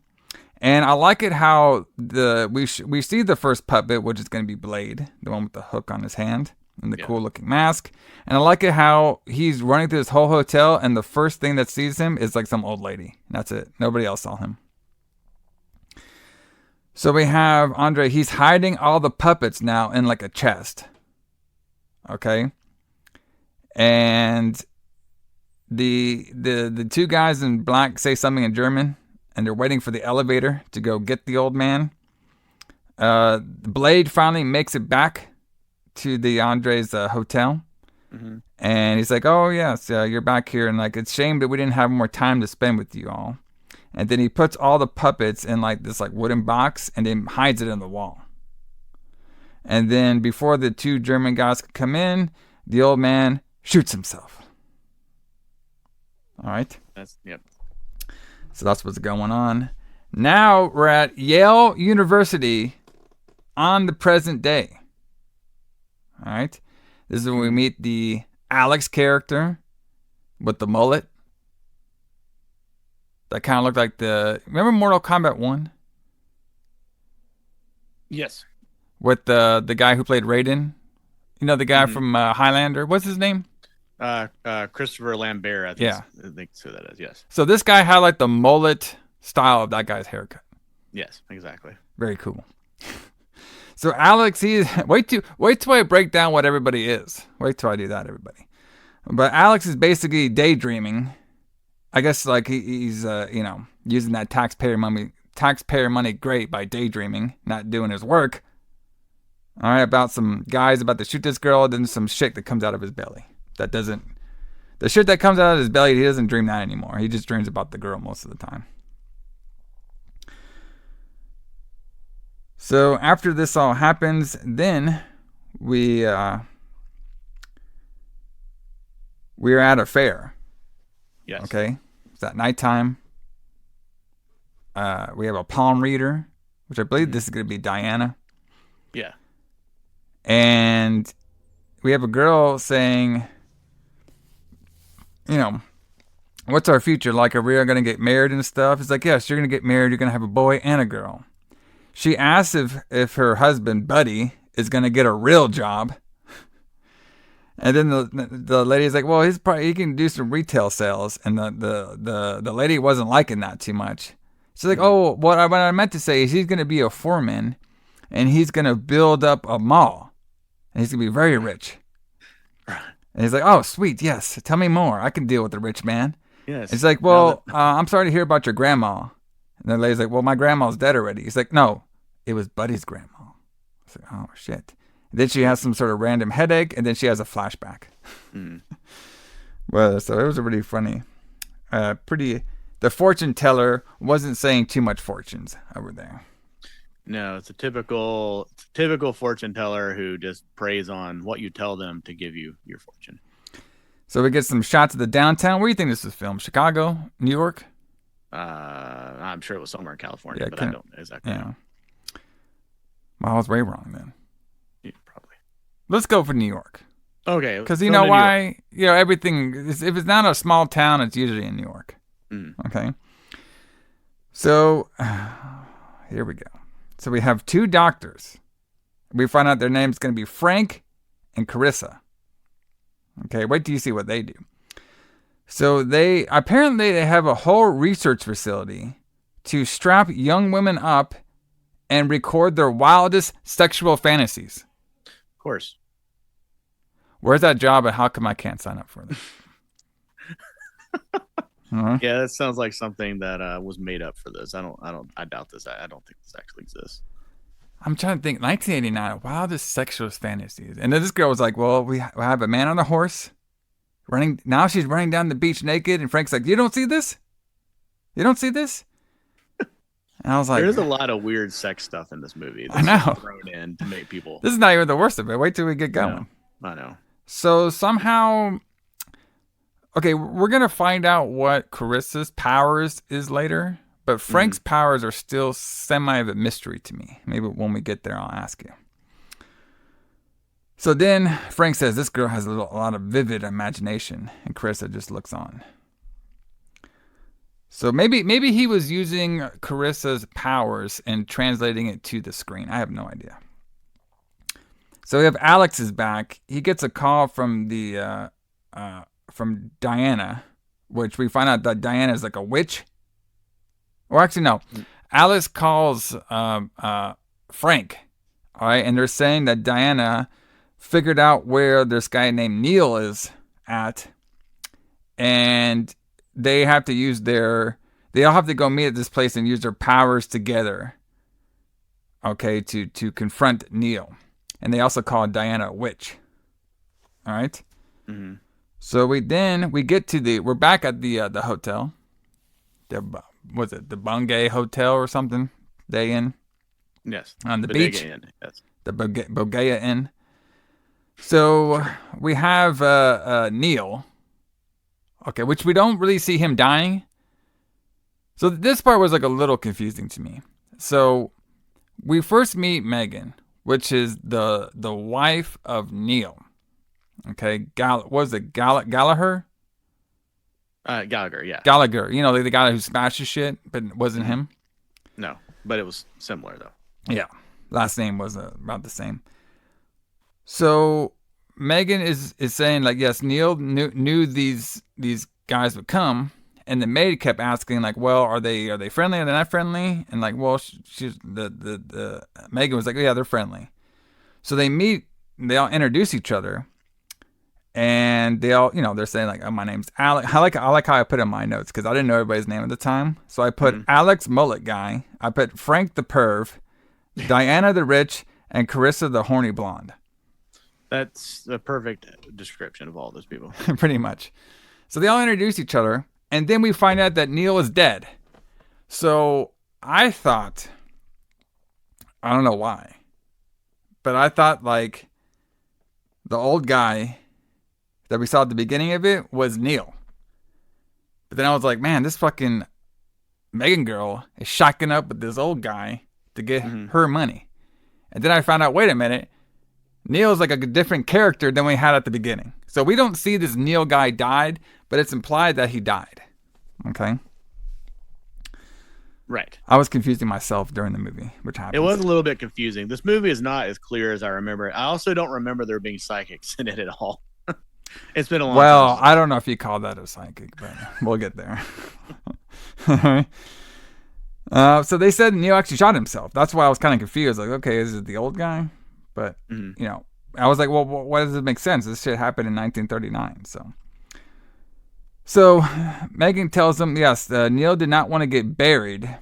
And I like it how we see the first puppet, which is going to be Blade, the one with the hook on his hand and the cool looking mask. And I like it how he's running through this whole hotel and the first thing that sees him is like some old lady. That's it. Nobody else saw him. So we have Andre. He's hiding all the puppets now in like a chest. Okay. And the two guys in black say something in German, and they're waiting for the elevator to go get the old man. Blade finally makes it back to the Andre's hotel. Mm-hmm. And he's like, oh, yes, you're back here. And like, it's a shame that we didn't have more time to spend with you all. And then he puts all the puppets in like this like wooden box and then hides it in the wall. And then before the two German guys could come in, the old man shoots himself. All right. Yep. So that's what's going on. Now we're at Yale University on the present day. All right. This is when we meet the Alex character with the mullet. That kind of looked like remember Mortal Kombat 1? Yes. With the guy who played Raiden? You know, the guy from Highlander? What's his name? Christopher Lambert, I think. Yeah. I think so that is, yes. So this guy had like the mullet style of that guy's haircut. Yes, exactly. Very cool. So Alex, wait till I break down what everybody is. Wait till I do that, everybody. But Alex is basically daydreaming. I guess like he's using that taxpayer money great by daydreaming, not doing his work. All right, about some guys about to shoot this girl, then some shit that comes out of his belly. The shit that comes out of his belly, he doesn't dream that anymore. He just dreams about the girl most of the time. So after this all happens, then we're at a fair. Yes. Okay. It's at nighttime. We have a palm reader, which I believe this is going to be Diana. Yeah. And we have a girl saying, what's our future like? Are we going to get married and stuff? It's like, yes, you're going to get married. You're going to have a boy and a girl. She asks if her husband, Buddy, is going to get a real job. And then the lady's like, well, he can do some retail sales. And the lady wasn't liking that too much. She's like, oh, what I meant to say is he's going to be a foreman and he's going to build up a mall. And he's going to be very rich. And he's like, oh, sweet, yes. Tell me more. I can deal with the rich man. Yes. It's like, well, I'm sorry to hear about your grandma. And the lady's like, well, my grandma's dead already. He's like, no, it was Buddy's grandma. I was like, oh, shit. And then she has some sort of random headache, and then she has a flashback. Well, so it was a really funny, the fortune teller wasn't saying too much fortunes over there. No, it's a typical fortune teller who just preys on what you tell them to give you your fortune. So we get some shots of the downtown. Where do you think this was filmed? Chicago? New York? I'm sure it was somewhere in California, but I don't know exactly. Yeah. Well, I was way wrong then. Yeah, probably. Let's go for New York. Okay. Because you know why? Everything, if it's not a small town, it's usually in New York. Okay. So, here we go. So we have two doctors. We find out their name's going to be Frank and Carissa. Okay, wait till you see what they do. So they have a whole research facility to strap young women up and record their wildest sexual fantasies. Of course. Where's that job and how come I can't sign up for it? Yeah, that sounds like something that was made up for this. I doubt this. I don't think this actually exists. I'm trying to think. 1989, wildest sexual fantasies. And then this girl was like, well, we have a man on a horse running. Now she's running down the beach naked. And Frank's like, you don't see this? You don't see this? And I was like, there's a lot of weird sex stuff in this movie. I know. Thrown in to make people. This is not even the worst of it. Wait till we get going. I know. So somehow, okay, we're going to find out what Carissa's powers is later. But Frank's powers are still semi of a mystery to me. Maybe when we get there, I'll ask you. So then Frank says this girl has a lot of vivid imagination. And Carissa just looks on. So maybe he was using Carissa's powers and translating it to the screen. I have no idea. So we have Alex's back. He gets a call from from Diana, which we find out that Diana is like a witch. Or actually, no. Alex calls Frank. All right, and they're saying that Diana figured out where this guy named Neil is at. and they have to use they all have to go meet at this place and use their powers together, okay, to confront Neil. And they also call Diana a witch. All right? Mm-hmm. So we get to we're back at the hotel. Was it the Bungay Hotel or something? Day Inn? Yes. On the Bodega beach? Inn, yes. The Bogea Inn. So we have Neil, okay, which we don't really see him dying. So this part was like a little confusing to me. So we first meet Megan, which is the wife of Neil. Okay, was it Gallagher? Gallagher, yeah. Gallagher, you know, the guy who smashes shit, but it wasn't him. No, but it was similar though. Yeah, last name was about the same. So Megan is saying like, yes, Neil knew these guys would come, and the maid kept asking like, well, are they friendly? Are they not friendly? And like, well, she's the Megan was like, yeah, they're friendly. So they meet, they all introduce each other, and they all, you know, they're saying like, oh, my name's Alex. I like how I put in my notes because I didn't know everybody's name at the time. So I put Alex Mullet Guy. I put Frank the Perv, Diana the Rich, and Carissa the Horny Blonde. That's the perfect description of all those people. Pretty much. So they all introduce each other, and then we find out that Neil is dead. So I thought, I don't know why, but I thought like the old guy that we saw at the beginning of it was Neil. But then I was like, man, this fucking Megan girl is shacking up with this old guy to get her money. And then I found out, wait a minute, Neil's like a different character than we had at the beginning. So we don't see this Neil guy died, but it's implied that he died. Okay? Right. I was confusing myself during the movie, which happens. It was a little bit confusing. This movie is not as clear as I remember it. I also don't remember there being psychics in it at all. It's been a long time. Well, I don't know if you call that a psychic, but we'll get there. So they said Neil actually shot himself. That's why I was kind of confused. Like, okay, is it the old guy? But, you know, I was like, well, why does it make sense? This shit happened in 1939. So Megan tells him, yes, Neil did not want to get buried.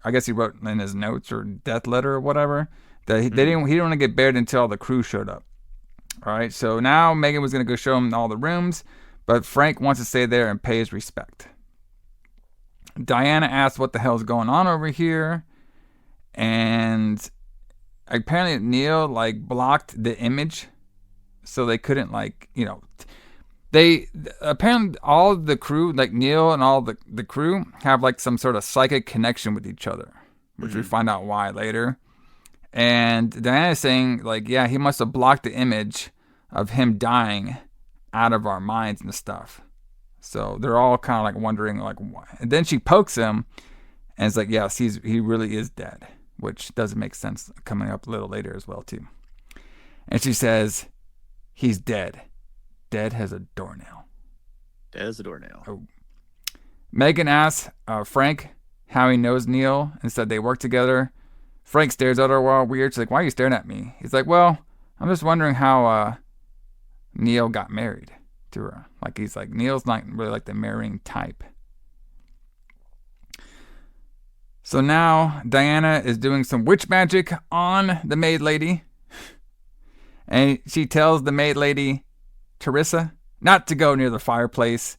I guess he wrote in his notes or death letter or whatever that he didn't want to get buried until the crew showed up. All right, so now Megan was going to go show him all the rooms, but Frank wants to stay there and pay his respect. Diana asks what the hell's going on over here, and apparently Neil like blocked the image, so they couldn't like, you know, they apparently all the crew, like Neil and all the crew, have like some sort of psychic connection with each other, which we find out why later. And Diana's saying, like, yeah, he must have blocked the image of him dying out of our minds and stuff. So they're all kind of like wondering, like, why. And then she pokes him, and it's like, yes, he really is dead, which doesn't make sense coming up a little later as well, too. And she says, he's dead. Dead as a doornail. Dead as a doornail. Oh. Megan asks Frank how he knows Neil and said they work together. Frank stares at her all weird. She's like, why are you staring at me? He's like, well, I'm just wondering how Neil got married to her. Like, he's like, Neil's not really like the marrying type. So now Diana is doing some witch magic on the maid lady. And she tells the maid lady, Teresa, not to go near the fireplace.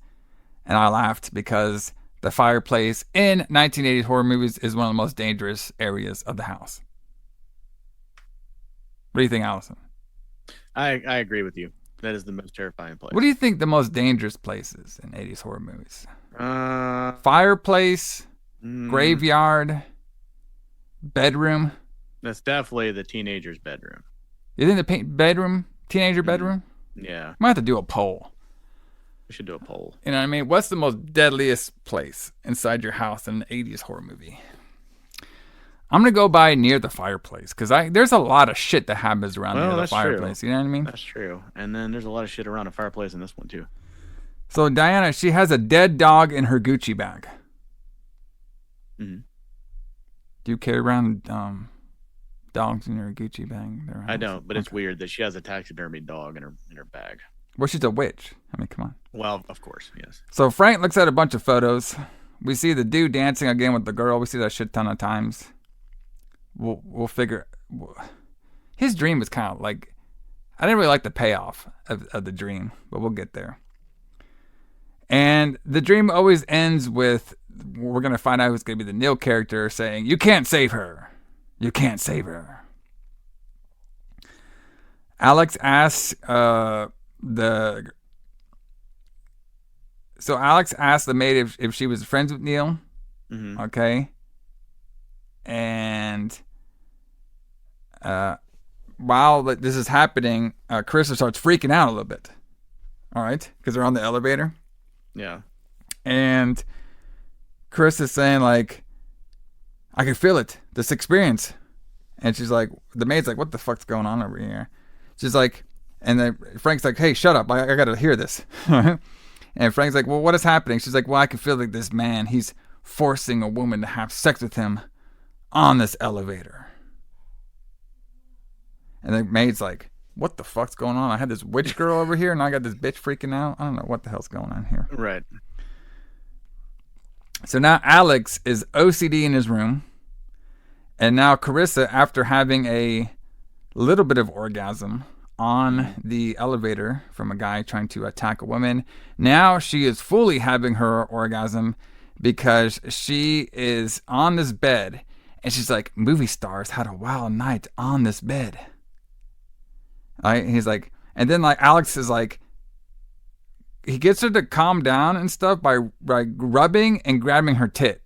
And I laughed because the fireplace in 1980s horror movies is one of the most dangerous areas of the house. What do you think, Alison? I agree with you. That is the most terrifying place. What do you think the most dangerous place is in 80s horror movies? Fireplace, graveyard, bedroom. That's definitely the teenager's bedroom. You think the bedroom, teenager bedroom? Yeah. Might have to do a poll. We should do a poll. You know what I mean? What's the most deadliest place inside your house in an 80s horror movie? I'm going to go by near the fireplace because there's a lot of shit that happens around near the fireplace. True. You know what I mean? That's true. And then there's a lot of shit around a fireplace in this one too. So Diana, she has a dead dog in her Gucci bag. Mm-hmm. Do you carry around dogs in your Gucci bag? I don't, but it's weird that she has a taxidermy dog in her bag. Well, she's a witch. I mean, come on. Well, of course, yes. So Frank looks at a bunch of photos. We see the dude dancing again with the girl. We see that shit ton of times. We'll figure. His dream was kind of like, I didn't really like the payoff of the dream, but we'll get there. And the dream always ends with, we're going to find out who's going to be the Neil character saying, "You can't save her. You can't save her." Alex asks Alex asked the maid if she was friends with Neil. Mm-hmm. Okay. And while this is happening, Carissa starts freaking out a little bit. All right. Because they're on the elevator. Yeah. And Carissa's saying, like, "I can feel it. This experience." And she's like, the maid's like, "What the fuck's going on over here?" She's like, and then Frank's like, "Hey, shut up. I got to hear this." And Frank's like, "Well, what is happening?" She's like, "Well, I can feel like this man, he's forcing a woman to have sex with him on this elevator." And the maid's like, "What the fuck's going on? I had this witch girl over here and I got this bitch freaking out. I don't know what the hell's going on here." Right. So now Alex is OCD in his room. And now Carissa, after having a little bit of orgasm on the elevator from a guy trying to attack a woman, now she is fully having her orgasm because she is on this bed and she's like, "Movie stars had a wild night on this bed." All right? He's like, and then like Alex is like, he gets her to calm down and stuff by rubbing and grabbing her tit,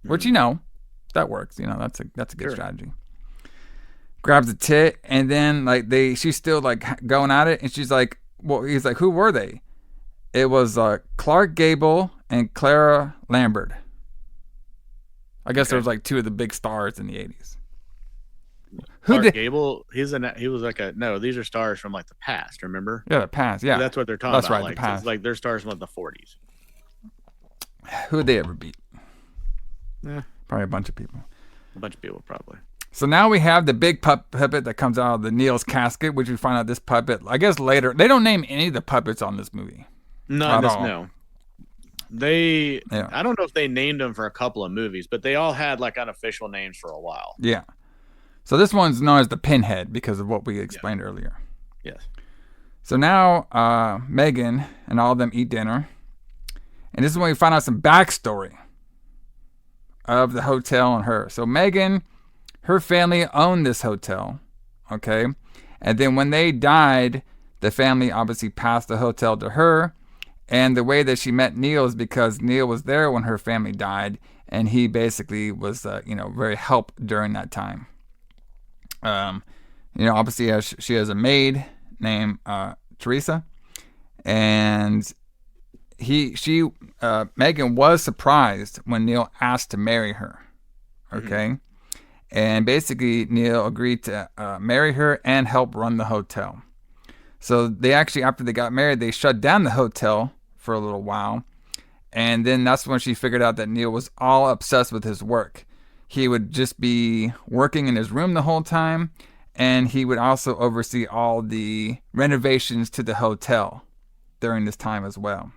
which, that works. That's a good strategy. Grabs the tit, and then like she's still like going at it, and she's like, well, he's like, "Who were they?" It was Clark Gable and Clara Lambert. I guess there was like two of the big stars in the 80s. Clark Gable, he was like these are stars from like the past, remember? Yeah, the past, yeah. That's what they're talking That's about. right, Like, the past. it's like they're stars from like the 40s. Who'd they ever beat? Yeah. Probably a bunch of people. A bunch of people, probably. So now we have the big puppet that comes out of the Neil's casket, which we find out this puppet, I guess later, they don't name any of the puppets on this movie. No. I don't know if they named them for a couple of movies, but they all had like unofficial names for a while. Yeah. So this one's known as the Pinhead because of what we explained earlier. Yes. So now Megan and all of them eat dinner. And this is when we find out some backstory of the hotel and her. So Megan, her family owned this hotel. Okay. And then when they died, the family obviously passed the hotel to her. And the way that she met Neil is because Neil was there when her family died. And he basically was, very helped during that time. Obviously she has a maid named Teresa, and Megan was surprised when Neil asked to marry her. Okay. Mm-hmm. And basically Neil agreed to marry her and help run the hotel. So they actually, after they got married, they shut down the hotel for a little while. And then that's when she figured out that Neil was all obsessed with his work. He would just be working in his room the whole time, and he would also oversee all the renovations to the hotel during this time as well.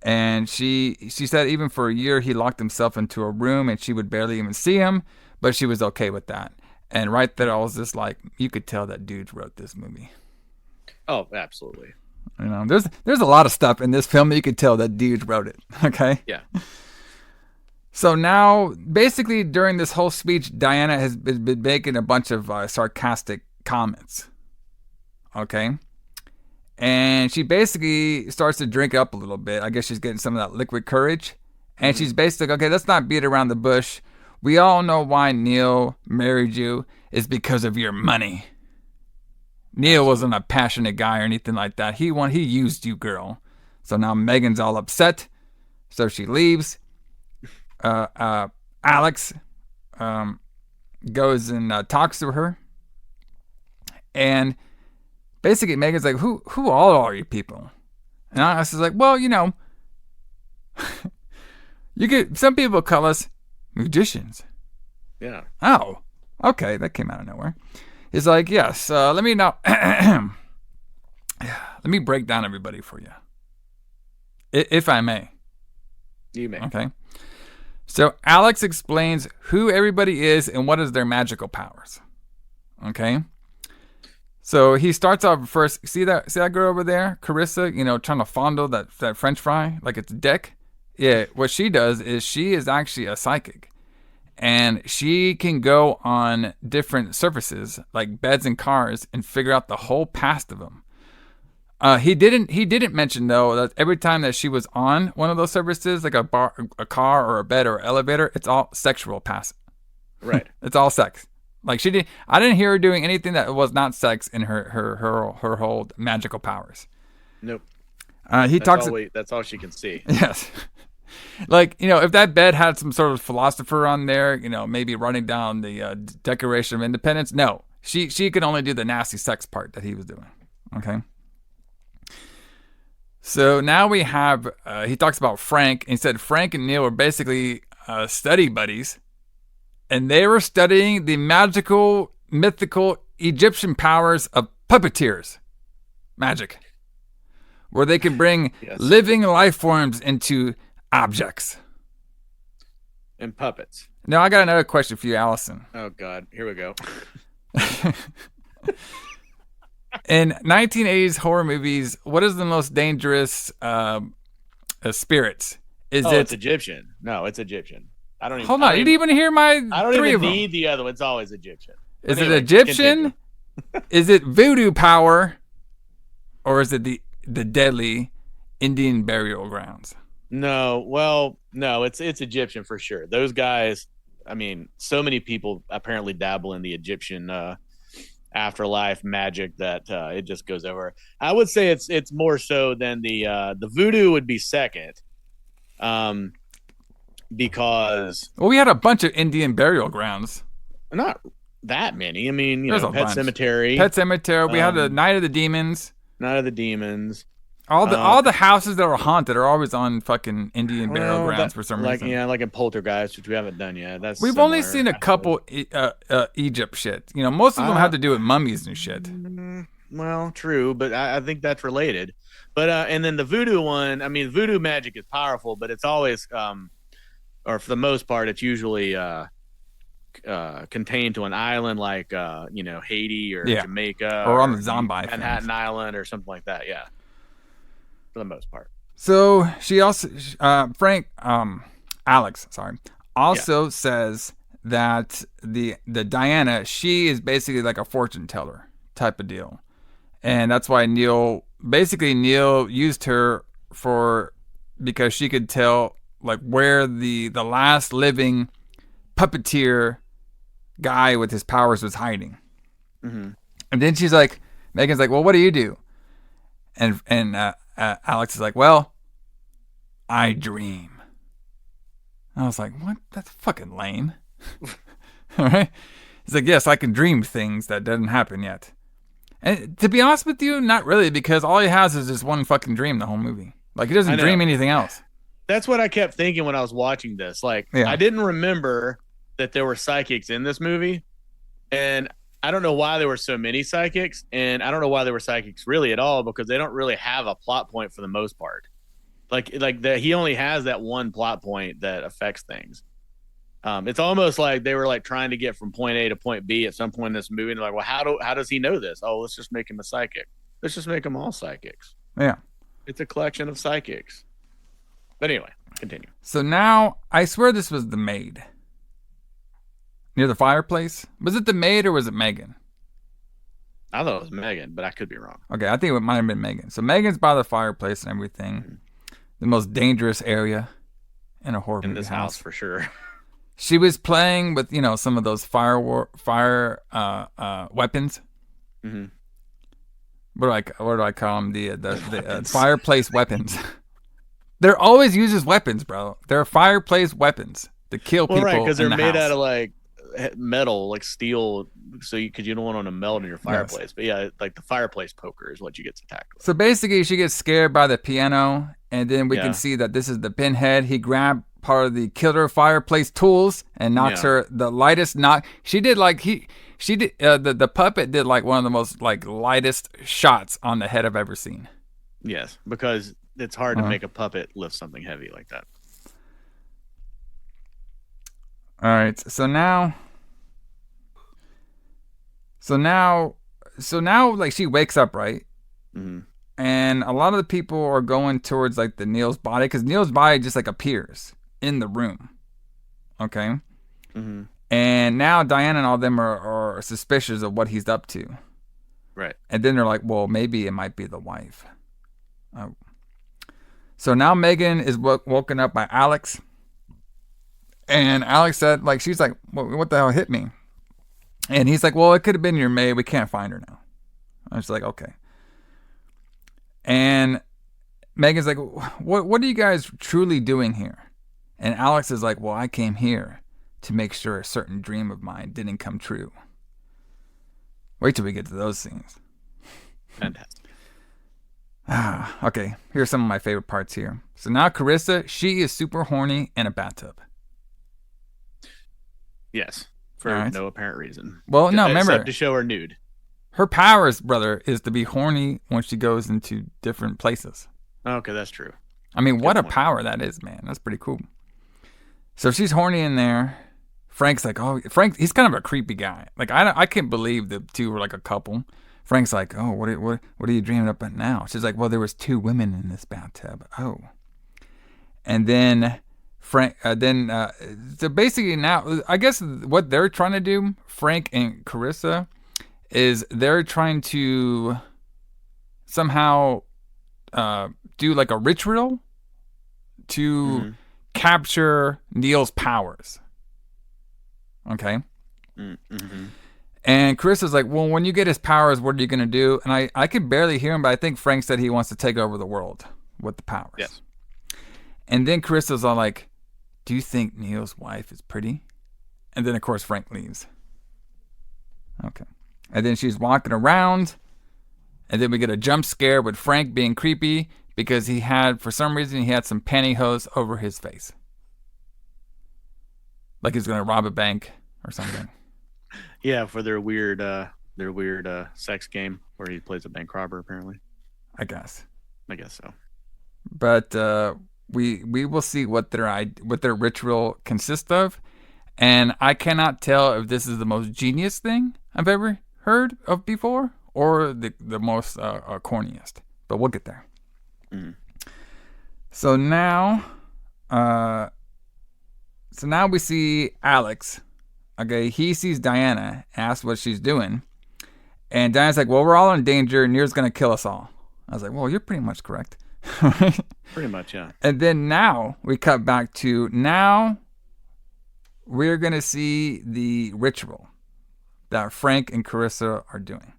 And she said even for a year he locked himself into a room and she would barely even see him, but she was okay with that. And right there I was just like, you could tell that dude wrote this movie. Oh, absolutely. There's a lot of stuff in this film that you could tell that dude wrote it. Okay? Yeah. So now, basically, during this whole speech, Diana has been making a bunch of sarcastic comments. Okay? And she basically starts to drink up a little bit. I guess she's getting some of that liquid courage. And she's basically, okay, let's not beat around the bush. We all know why Neil married you is because of your money. Neil wasn't a passionate guy or anything like that. He used you, girl. So now Megan's all upset. So she leaves. Alex goes and talks to her, and basically Megan's like, who all are you people? And Alex is like, well, some people call us magicians. Yeah. Oh, okay, that came out of nowhere. He's like, yes, let me know. Let me break down everybody for you, if I may. You may. Okay. So Alex explains who everybody is and what is their magical powers. Okay. So he starts off first. See that girl over there, Carissa? Trying to fondle that French fry like it's a dick. Yeah. What she does is she is actually a psychic, and she can go on different surfaces like beds and cars and figure out the whole past of them. He didn't mention though that every time that she was on one of those services, like a car or a bed or elevator, it's all sexual past. Right. It's all sex. Like I didn't hear her doing anything that was not sex in her whole magical powers. Nope. That's all she can see. Yes. Like, if that bed had some sort of philosopher on there, maybe running down the Declaration of Independence. No, she could only do the nasty sex part that he was doing. Okay. So now we have, he talks about Frank, and he said Frank and Neil were basically study buddies, and they were studying the magical, mythical Egyptian powers of puppeteers. Magic. Where they could bring living life forms into objects. And puppets. Now, I got another question for you, Alison. Oh, God. Here we go. In 1980s horror movies, what is the most dangerous spirits? It's Egyptian. No, it's Egyptian. I don't even. Hold on, you didn't even hear my I don't three even of them. need the other one. It's always Egyptian. Is it Egyptian? Is it voodoo power? Or is it the deadly Indian burial grounds? No, it's Egyptian for sure. Those guys, I mean, so many people apparently dabble in the Egyptian afterlife magic that it just goes over. I would say it's more so than the voodoo would be second, because we had a bunch of Indian burial grounds. Not that many. I mean, There's a Pet bunch. Cemetery. Pet Cemetery. We had the Night of the Demons. Night of the Demons. All the houses that are haunted are always on fucking Indian burial grounds for some reason. Yeah, like in Poltergeist, which we haven't done yet. We've similar, only seen a couple Egypt shit. Most of them have to do with mummies and shit. Well, true, but I think that's related. But and then the voodoo one, I mean, voodoo magic is powerful, but it's always, or for the most part, it's usually contained to an island like Haiti or Jamaica or on the zombie Manhattan Island or something like that. Yeah. For the most part. So she also Alex says that the Diana, she is basically like a fortune teller type of deal, and that's why Neil used her because she could tell like where the last living puppeteer guy with his powers was hiding. Mm-hmm. And then Megan's like, well, what do you do? And Alex is like, well, I dream. I was like, what? That's fucking lame. All right. He's like, yes, I can dream things that didn't happen yet. And to be honest with you, not really, because all he has is just one fucking dream the whole movie. Like, he doesn't dream anything else. That's what I kept thinking when I was watching this. Like, I didn't remember that there were psychics in this movie. And I don't know why there were so many psychics, and I don't know why there were psychics really at all, because they don't really have a plot point for the most part. Like he only has that one plot point that affects things. It's almost like they were like trying to get from point A to point B at some point in this movie. And they're like, well, how does he know this? Oh, let's just make him a psychic. Let's just make them all psychics. Yeah. It's a collection of psychics. But anyway, continue. So now, I swear this was the maid. Near the fireplace? Was it the maid or was it Megan? I thought it was Megan, but I could be wrong. Okay, I think it might have been Megan. So Megan's by the fireplace and everything. Mm-hmm. The most dangerous area in a horror movie. In this house, for sure. She was playing with, some of those fire weapons. Mm-hmm. What do I call them? The fireplace weapons. They're always used as weapons, bro. They're fireplace weapons to kill people. Right, because they're made house. out of like metal, like steel, because you don't want them to melt in your fireplace. Yes. But yeah, like the fireplace poker is what you get attacked with. So basically, she gets scared by the piano, and then we can see that this is the pinhead. He grabbed part of the killer fireplace tools and knocks her the lightest knock. She did like She did the puppet did like one of the most like lightest shots on the head I've ever seen. Yes, because it's hard to make a puppet lift something heavy like that. All right, so now, like she wakes up, right? Mm-hmm. And a lot of the people are going towards like the Neil's body because Neil's body just like appears in the room. Okay. Mm-hmm. And now Diana and all them are suspicious of what he's up to. Right. And then they're like, well, maybe it might be the wife. Oh. So now Megan is woken up by Alex. And Alex said, like, she's like, what the hell hit me? And he's like, well, it could have been your maid. We can't find her now. I was like, okay. And Megan's like, what are you guys truly doing here? And Alex is like, well, I came here to make sure a certain dream of mine didn't come true. Wait till we get to those scenes. Fantastic. Okay, here's some of my favorite parts here. So now Carissa, she is super horny in a bathtub. Yes, for no apparent reason. Well, no, remember. Except to show her nude. Her powers, brother, is to be horny when she goes into different places. Okay, that's true. I mean, what a power that is, man. That's pretty cool. So she's horny in there. Frank's like, oh, Frank, he's kind of a creepy guy. Like, I can't believe the two were like a couple. Frank's like, oh, what are you dreaming about now? She's like, well, there was 2 women in this bathtub. Oh. And then Frank, so basically now, I guess what they're trying to do, Frank and Carissa, is they're trying to somehow do like a ritual to capture Neil's powers. Okay? Mm-hmm. And Carissa's like, well, when you get his powers, what are you going to do? And I could barely hear him, but I think Frank said he wants to take over the world with the powers. Yes. And then Carissa's all like, do you think Neil's wife is pretty? And then, of course, Frank leaves. Okay. And then she's walking around. And then we get a jump scare with Frank being creepy because for some reason, he had some pantyhose over his face. Like he's going to rob a bank or something. Yeah, for their weird sex game where he plays a bank robber, apparently. I guess so. But we will see what their ritual consists of, and I cannot tell if this is the most genius thing I've ever heard of before or the most corniest. But we'll get there. Mm-hmm. So now we see Alex. Okay, he sees Diana, asks what she's doing. And Diana's like, well, we're all in danger. Neil's going to kill us all. I was like, well, you're pretty much correct. Pretty much, yeah. And then now we cut back to now we're going to see the ritual that Frank and Carissa are doing.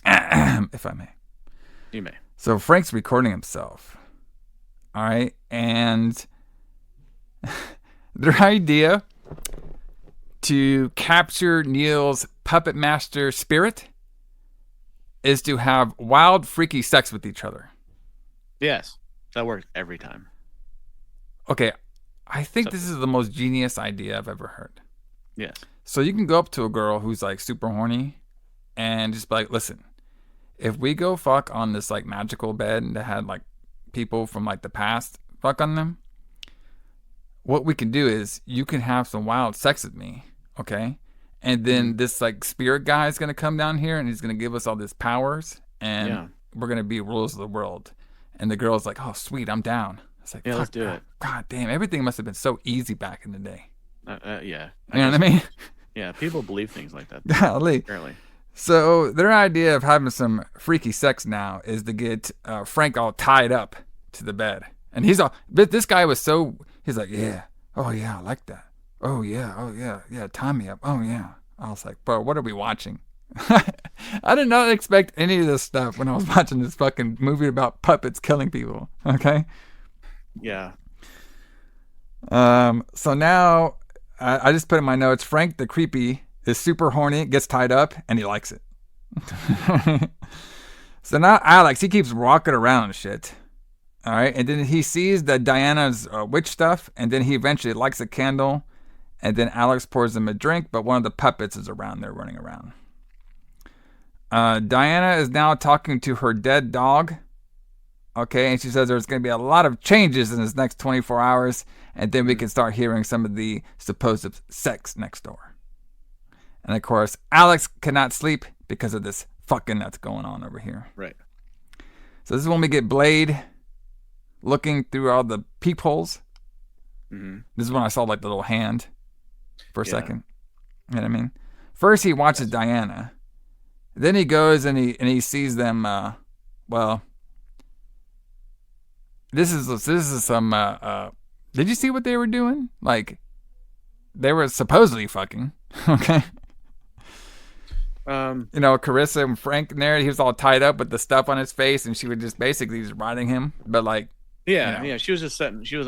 If I may. You may. So Frank's recording himself. All right. And their idea to capture Neil's puppet master spirit is to have wild, freaky sex with each other. Yes, that works every time. Okay, I think this is the most genius idea I've ever heard. Yes. So you can go up to a girl who's like super horny and just be like, listen, if we go fuck on this like magical bed that had like people from like the past fuck on them, what we can do is you can have some wild sex with me, okay? And then this like spirit guy is going to come down here and he's going to give us all these powers and we're going to be rulers of the world. And the girl's like, oh, sweet, I'm down. It's like, yeah, let's do it. God damn, everything must have been so easy back in the day. Yeah. You know what I mean? Yeah, people believe things like that. Apparently. So their idea of having some freaky sex now is to get Frank all tied up to the bed. And but this guy was he's like, yeah, oh yeah, I like that. Oh yeah, tie me up. Oh yeah. I was like, bro, what are we watching? I did not expect any of this stuff when I was watching this fucking movie about puppets killing people. Okay. Yeah. So now I just put in my notes, Frank the creepy is super horny, gets tied up, and he likes it. So now Alex, he keeps walking around and shit. All right. And then he sees that Diana's witch stuff, and then he eventually lights a candle And then Alex pours them a drink, but one of the puppets is around there running around. Diana is now talking to her dead dog. Okay, and she says there's going to be a lot of changes in this next 24 hours, and then we can start hearing some of the supposed sex next door. And of course, Alex cannot sleep because of this fucking that's going on over here. Right. So this is when we get Blade looking through all the peepholes. Mm-hmm. This is when I saw like the little hand for a second. You know what I mean? First he watches Diana. Then he goes and he sees them. Well, this is some. Did you see what they were doing? Like, they were supposedly fucking. Okay. You know, Carissa and Frank in there, he was all tied up with the stuff on his face, and she would just basically just riding him. But like, yeah, you know. yeah, she was just sitting. He was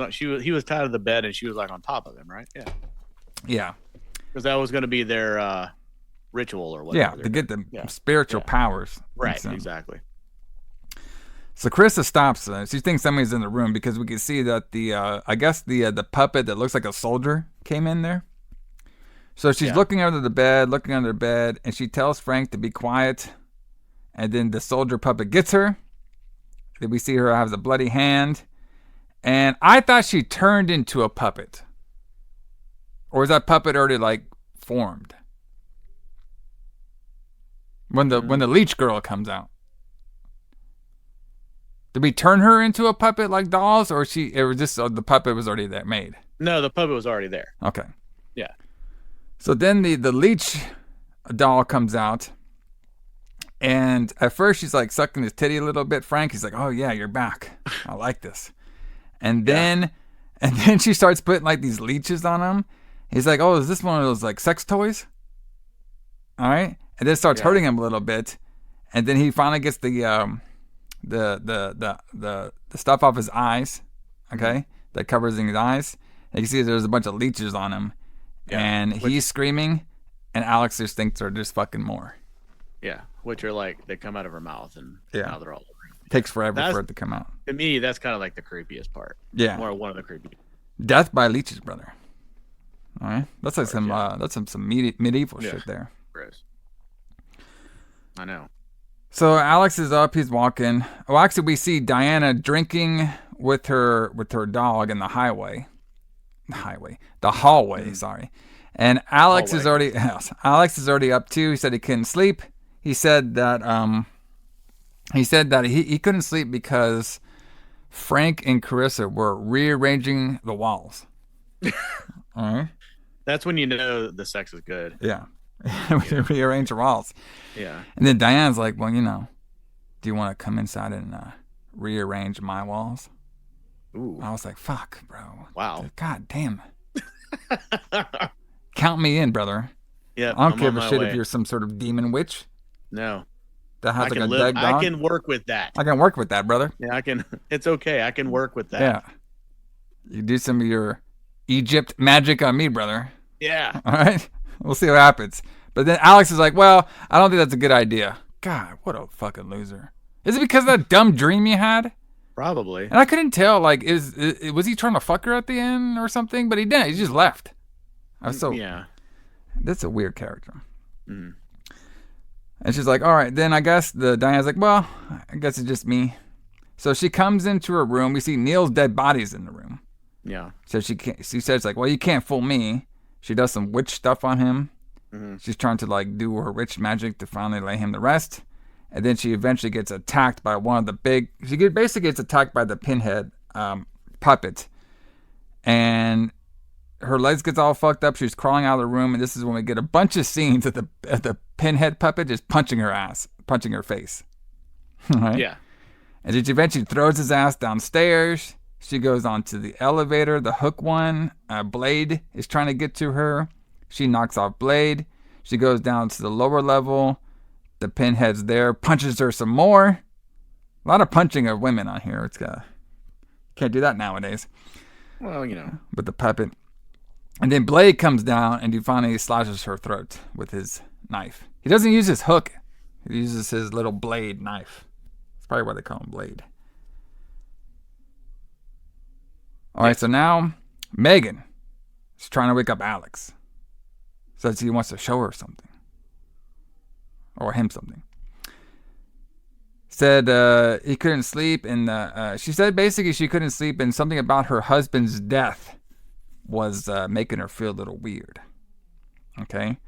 tied to the bed, and she was like on top of him, right? Yeah, yeah, because that was going to be their ritual or whatever. Yeah, to get the spiritual powers. Right, exactly. So Carissa stops. She thinks somebody's in the room because we can see that the I guess the puppet that looks like a soldier came in there. So she's looking under the bed, and she tells Frank to be quiet. And then the soldier puppet gets her. Then we see her has a bloody hand. And I thought she turned into a puppet. Or is that puppet already like formed? When the leech girl comes out. Did we turn her into a puppet like dolls, or the puppet was already there made? No, the puppet was already there. Okay. Yeah. So then the leech doll comes out, and at first she's like sucking his titty a little bit. Frank, he's like, "Oh yeah, you're back. I like this." And then she starts putting like these leeches on him. He's like, "Oh, is this one of those like sex toys?" All right, and then starts hurting him a little bit, and then he finally gets the stuff off his eyes, okay, that covers his eyes. And you can see there's a bunch of leeches on him. And he's screaming, and Alex just thinks they're just fucking more. Yeah, which are like, they come out of her mouth, and now they're all over him. Takes forever for it to come out. To me, that's kind of like the creepiest part. Yeah. One of the creepiest. Death by leeches, brother. All right? That's like some medieval shit there. Gross. I know. So Alex is up, he's walking. Well, actually, we see Diana drinking with her dog in the hallway, sorry. And Alex is already up too. He said he couldn't sleep. He said that he couldn't sleep because Frank and Carissa were rearranging the walls. All right. That's when you know the sex is good. Yeah. Rearrange the walls. Yeah. And then Diane's like, "Well, you know, do you want to come inside and rearrange my walls?" Ooh. I was like, "Fuck, bro. Wow. God damn. Count me in, brother." Yeah. I don't give a shit if you're some sort of demon witch. No. That has like a dead dog. I can work with that. I can work with that, brother. Yeah, I can. It's okay. I can work with that. Yeah. You do some of your Egypt magic on me, brother. Yeah. All right. We'll see what happens. But then Alex is like, "Well, I don't think that's a good idea." God, what a fucking loser. Is it because of that dumb dream you had? Probably. And I couldn't tell, like, was he trying to fuck her at the end or something? But he didn't. He just left. Yeah. That's a weird character. Mm. And she's like, "All right, then I guess Diana's like, well, I guess it's just me." So she comes into her room. We see Neil's dead bodies in the room. Yeah. So she says, like, "Well, you can't fool me." She does some witch stuff on him. Mm-hmm. She's trying to like do her witch magic to finally lay him to rest. And then she eventually gets attacked by one of the basically gets attacked by the Pinhead puppet. And her legs gets all fucked up. She's crawling out of the room. And this is when we get a bunch of scenes of the Pinhead puppet just punching her face. Right? Yeah. And then she eventually throws his ass downstairs. She goes onto the elevator, the hook one. Blade is trying to get to her. She knocks off Blade. She goes down to the lower level. The Pinhead's there, punches her some more. A lot of punching of women on here. Can't do that nowadays. Well, you know. With the puppet. And then Blade comes down and he finally slashes her throat with his knife. He doesn't use his hook. He uses his little blade knife. That's probably why they call him Blade. All right, so now Megan. She's trying to wake up Alex. Says he wants to show her something. Or him something. Said he couldn't sleep, and she said basically she couldn't sleep, and something about her husband's death was making her feel a little weird. Okay?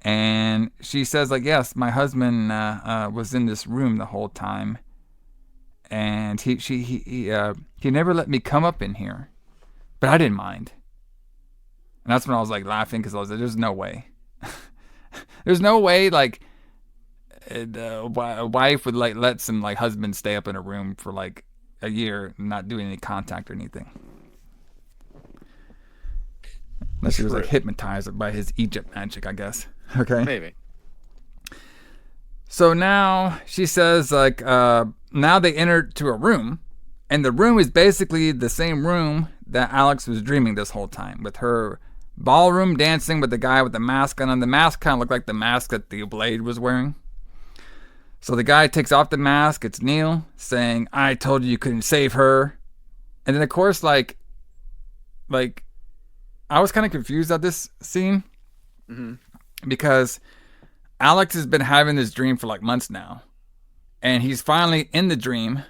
And she says, like, yes, my husband was in this room the whole time, and he never let me come up in here, but I didn't mind. And that's when I was like laughing, because I was like, there's no way. There's no way, like, a wife would like let some like husband stay up in a room for like a year and not doing any contact or anything. Unless he was like hypnotized by his Egypt magic, I guess. Okay. Maybe. So now she says, like, now they entered to a room, and the room is basically the same room that Alex was dreaming this whole time, with her ballroom dancing with the guy with the mask on. And the mask kind of looked like the mask that the Blade was wearing. So the guy takes off the mask. It's Neil saying, I told you couldn't save her. And then, of course, like I was kind of confused at this scene. Mm-hmm. Because Alex has been having this dream for like months now. And he's finally in the dream.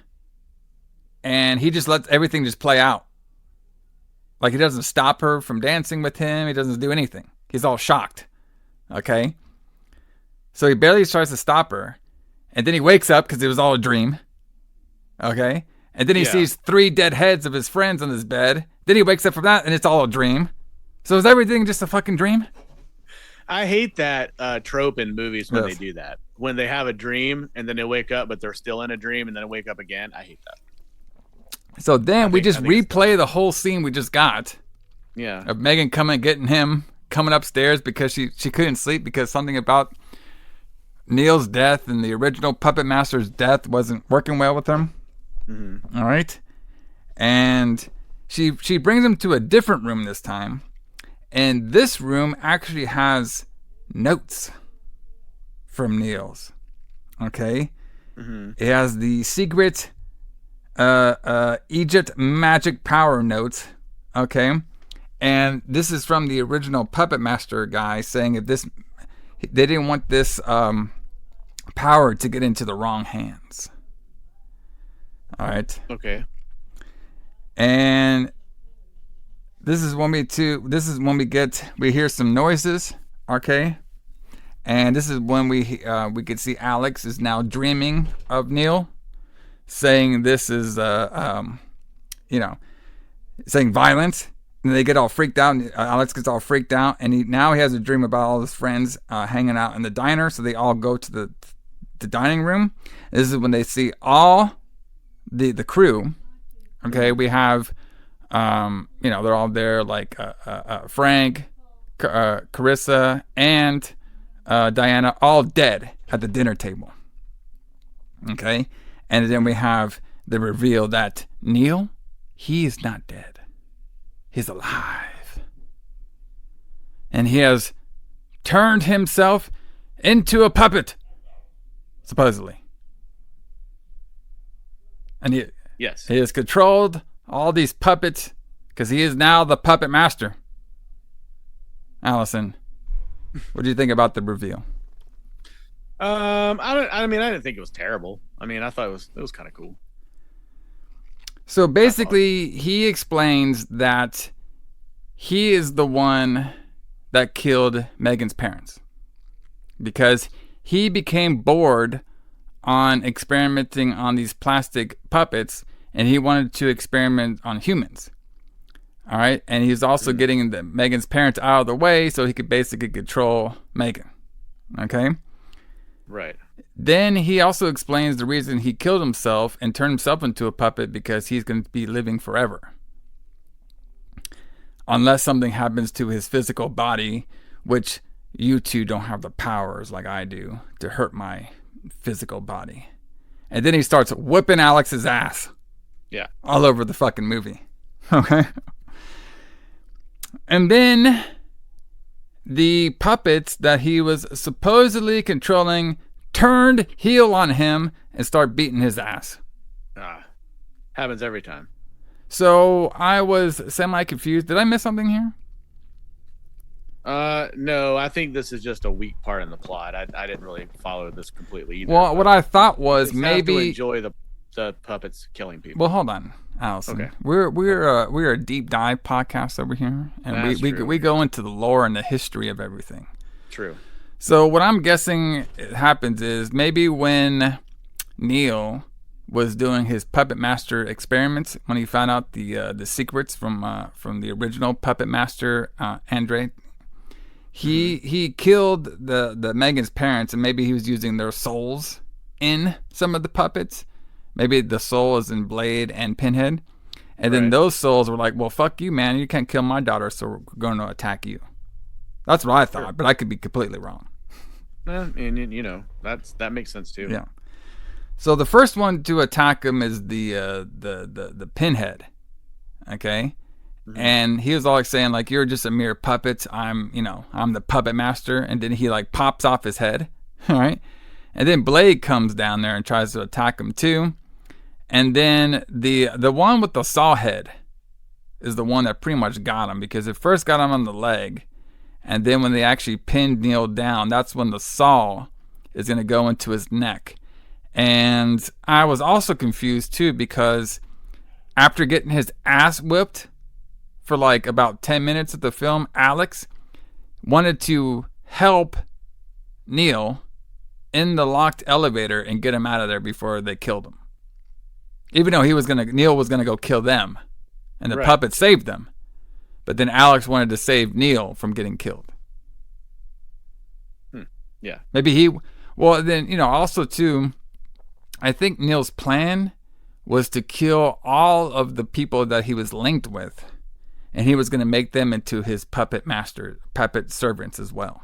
And he just lets everything just play out. Like, he doesn't stop her from dancing with him. He doesn't do anything. He's all shocked. Okay? So he barely tries to stop her. And then he wakes up because it was all a dream. Okay? And then he sees 3 dead heads of his friends on his bed. Then he wakes up from that and it's all a dream. So is everything just a fucking dream? I hate that trope in movies when they do that. When they have a dream and then they wake up, but they're still in a dream and then they wake up again. I hate that. So then we just replay the whole scene we just got. Yeah. Of Megan getting him coming upstairs because she couldn't sleep because something about Neil's death and the original Puppet Master's death wasn't working well with him. Mm-hmm. All right. And she brings him to a different room this time. And this room actually has notes from Neil's. Okay? Mm-hmm. It has the secret Egypt magic power notes. Okay? And this is from the original Puppet Master guy saying they didn't want this power to get into the wrong hands. All right? Okay. And This is when we hear some noises, okay? And this is when we could see Alex is now dreaming of Neil, saying this is saying violence, and they get all freaked out. And Alex gets all freaked out, and he has a dream about all his friends hanging out in the diner. So they all go to the dining room. This is when they see all the crew. Okay, we have. They're all there, like Frank, Carissa, and Diana, all dead at the dinner table. Okay? And then we have the reveal that Neil, he is not dead. He's alive. And he has turned himself into a puppet, supposedly. And he has controlled all these puppets because he is now the Puppet Master. Alison, what do you think about the reveal? I didn't think it was terrible. I mean, I thought it was kind of cool. So basically, he explains that he is the one that killed Megan's parents because he became bored on experimenting on these plastic puppets. And he wanted to experiment on humans. All right. And he's also getting Megan's parents out of the way so he could basically control Megan. Okay. Right. Then he also explains the reason he killed himself and turned himself into a puppet because he's going to be living forever. Unless something happens to his physical body, which you two don't have the powers like I do to hurt my physical body. And then he starts whipping Alex's ass. Yeah. All over the fucking movie. Okay. And then the puppets that he was supposedly controlling turned heel on him and started beating his ass. Happens every time. So I was semi-confused. Did I miss something here? No, I think this is just a weak part in the plot. I didn't really follow this completely either. Well, what I thought was just have maybe to enjoy the puppets killing people. Well, hold on, Alison. Okay. We're a deep dive podcast over here, and That's true. we go into the lore and the history of everything. True. So what I'm guessing happens is maybe when Neil was doing his puppet master experiments, when he found out the secrets from the original puppet master Andre, he killed the Megan's parents, and maybe he was using their souls in some of the puppets. Maybe the soul is in Blade and Pinhead, and then those souls were like, "Well, fuck you, man! You can't kill my daughter, so we're going to attack you." That's what I thought, but I could be completely wrong. And you know that makes sense too. Yeah. So the first one to attack him is the Pinhead, okay, and he was always saying like, "You're just a mere puppet. I'm the puppet master," and then he like pops off his head, all right, and then Blade comes down there and tries to attack him too, and then the one with the saw head is the one that pretty much got him, because it first got him on the leg. And then when they actually pinned Neil down, that's when the saw is going to go into his neck. And I was also confused too, because after getting his ass whipped for like about 10 minutes of the film, Alex wanted to help Neil in the locked elevator and get him out of there before they killed him. Even though Neil was going to go kill them, and the puppet saved them. But then Alex wanted to save Neil from getting killed. Yeah. Maybe also too, I think Neil's plan was to kill all of the people that he was linked with, and he was going to make them into his puppet servants as well.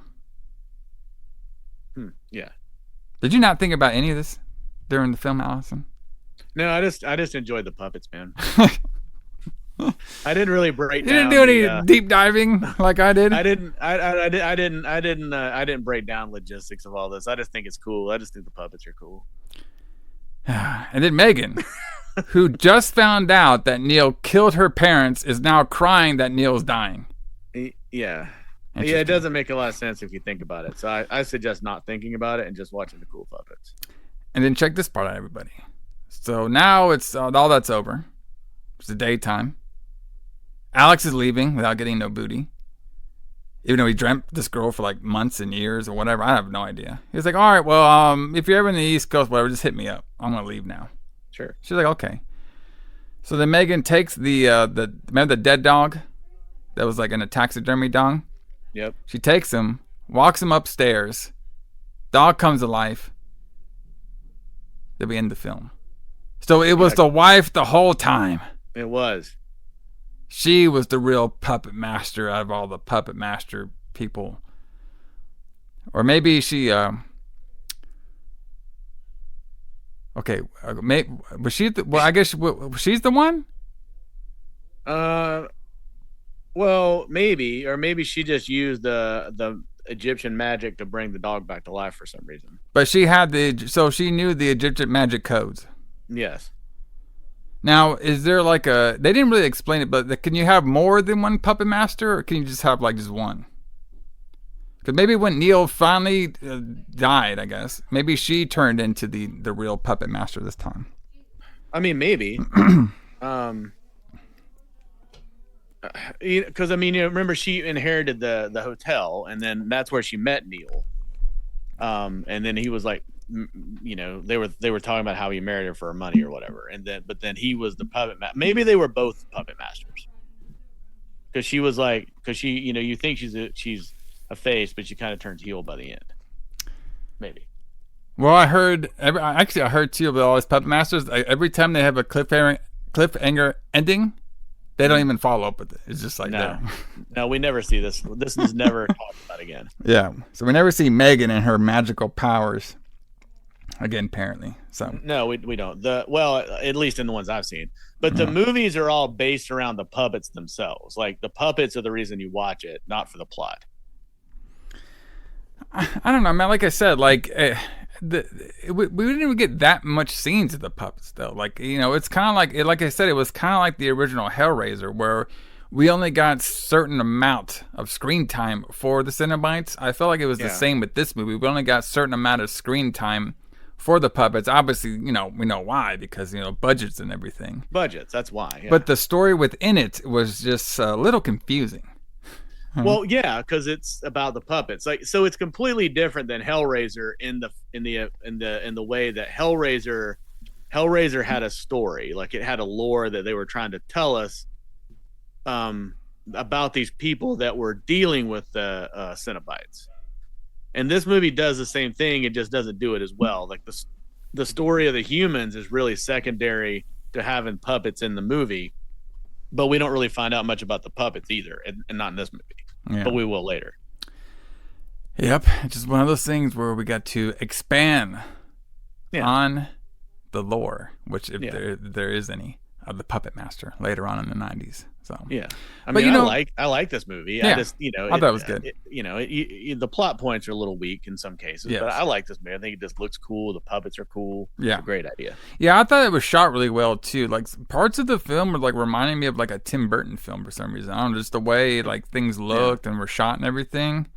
Yeah. Did you not think about any of this during the film, Alison? No, I just enjoyed the puppets, man. I didn't really break down. You didn't do any deep diving like I did. I didn't break down logistics of all this. I just think it's cool. I just think the puppets are cool. And then Megan, who just found out that Neil killed her parents, is now crying that Neil's dying. Yeah, it doesn't make a lot of sense if you think about it. So I suggest not thinking about it and just watching the cool puppets. And then check this part out, everybody. So now it's all that's over. It's the daytime. Alex is leaving without getting no booty. Even though he dreamt this girl for like months and years or whatever. I have no idea. He was like, all right, well, if you're ever in the East Coast, whatever, just hit me up. I'm going to leave now. Sure. She's like, okay. So then Megan takes remember the dead dog that was like in a taxidermy dog? Yep. She takes him, walks him upstairs. Dog comes to life. Then we end the film. So it was the wife the whole time. It was. She was the real puppet master out of all the puppet master people. Or maybe she, okay, was she, I guess she's the one? Well, maybe, or maybe she just used the Egyptian magic to bring the dog back to life for some reason. But so she knew the Egyptian magic codes. Yes. Now, is there like they didn't really explain it, but can you have more than one puppet master, or can you just have like just one? Because maybe when Neil finally died, I guess, maybe she turned into the real puppet master this time. I mean, maybe. Because I mean, remember she inherited the hotel, and then that's where she met Neil. And then he was like, they were talking about how he married her for her money or whatever, but then he was the puppet master. Maybe they were both puppet masters, because she was like, you think she's a face, but she kind of turns heel by the end. Maybe. Well, I heard too about all these puppet masters. every time they have a cliffhanger ending, they don't even follow up with it. It's just like that. No, we never see this. This is never talked about again. Yeah, so we never see Megan and her magical powers again, apparently. So no, we don't. At least in the ones I've seen. But the movies are all based around the puppets themselves. Like the puppets are the reason you watch it, not for the plot. I don't know, man. Like I said, like we didn't even get that much scenes of the puppets, though. Like, it's kind of like I said, it was kind of like the original Hellraiser, where we only got certain amount of screen time for the Cenobites. I felt like it was the same with this movie. We only got certain amount of screen time for the puppets. Obviously, we know why, because, budgets and everything. Budgets, that's why. Yeah. But the story within it was just a little confusing. Well, yeah, because it's about the puppets. So it's completely different than Hellraiser in the way that Hellraiser had a story. Like, it had a lore that they were trying to tell us about these people that were dealing with the Cenobites. And this movie does the same thing. It just doesn't do it as well. Like, the story of the humans is really secondary to having puppets in the movie, but we don't really find out much about the puppets either, and not in this movie. Yeah. But we will later. Yep, it's just one of those things where we got to expand on the lore, which if there is any, of the Puppet Master later on in the 90s. So I like this movie. Yeah, I thought it was good. The plot points are a little weak in some cases, but I like this movie. I think it just looks cool. The puppets are cool. Yeah, it's a great idea. Yeah, I thought it was shot really well too. Like, parts of the film were like reminding me of like a Tim Burton film for some reason. I don't know, just the way like things looked and were shot and everything.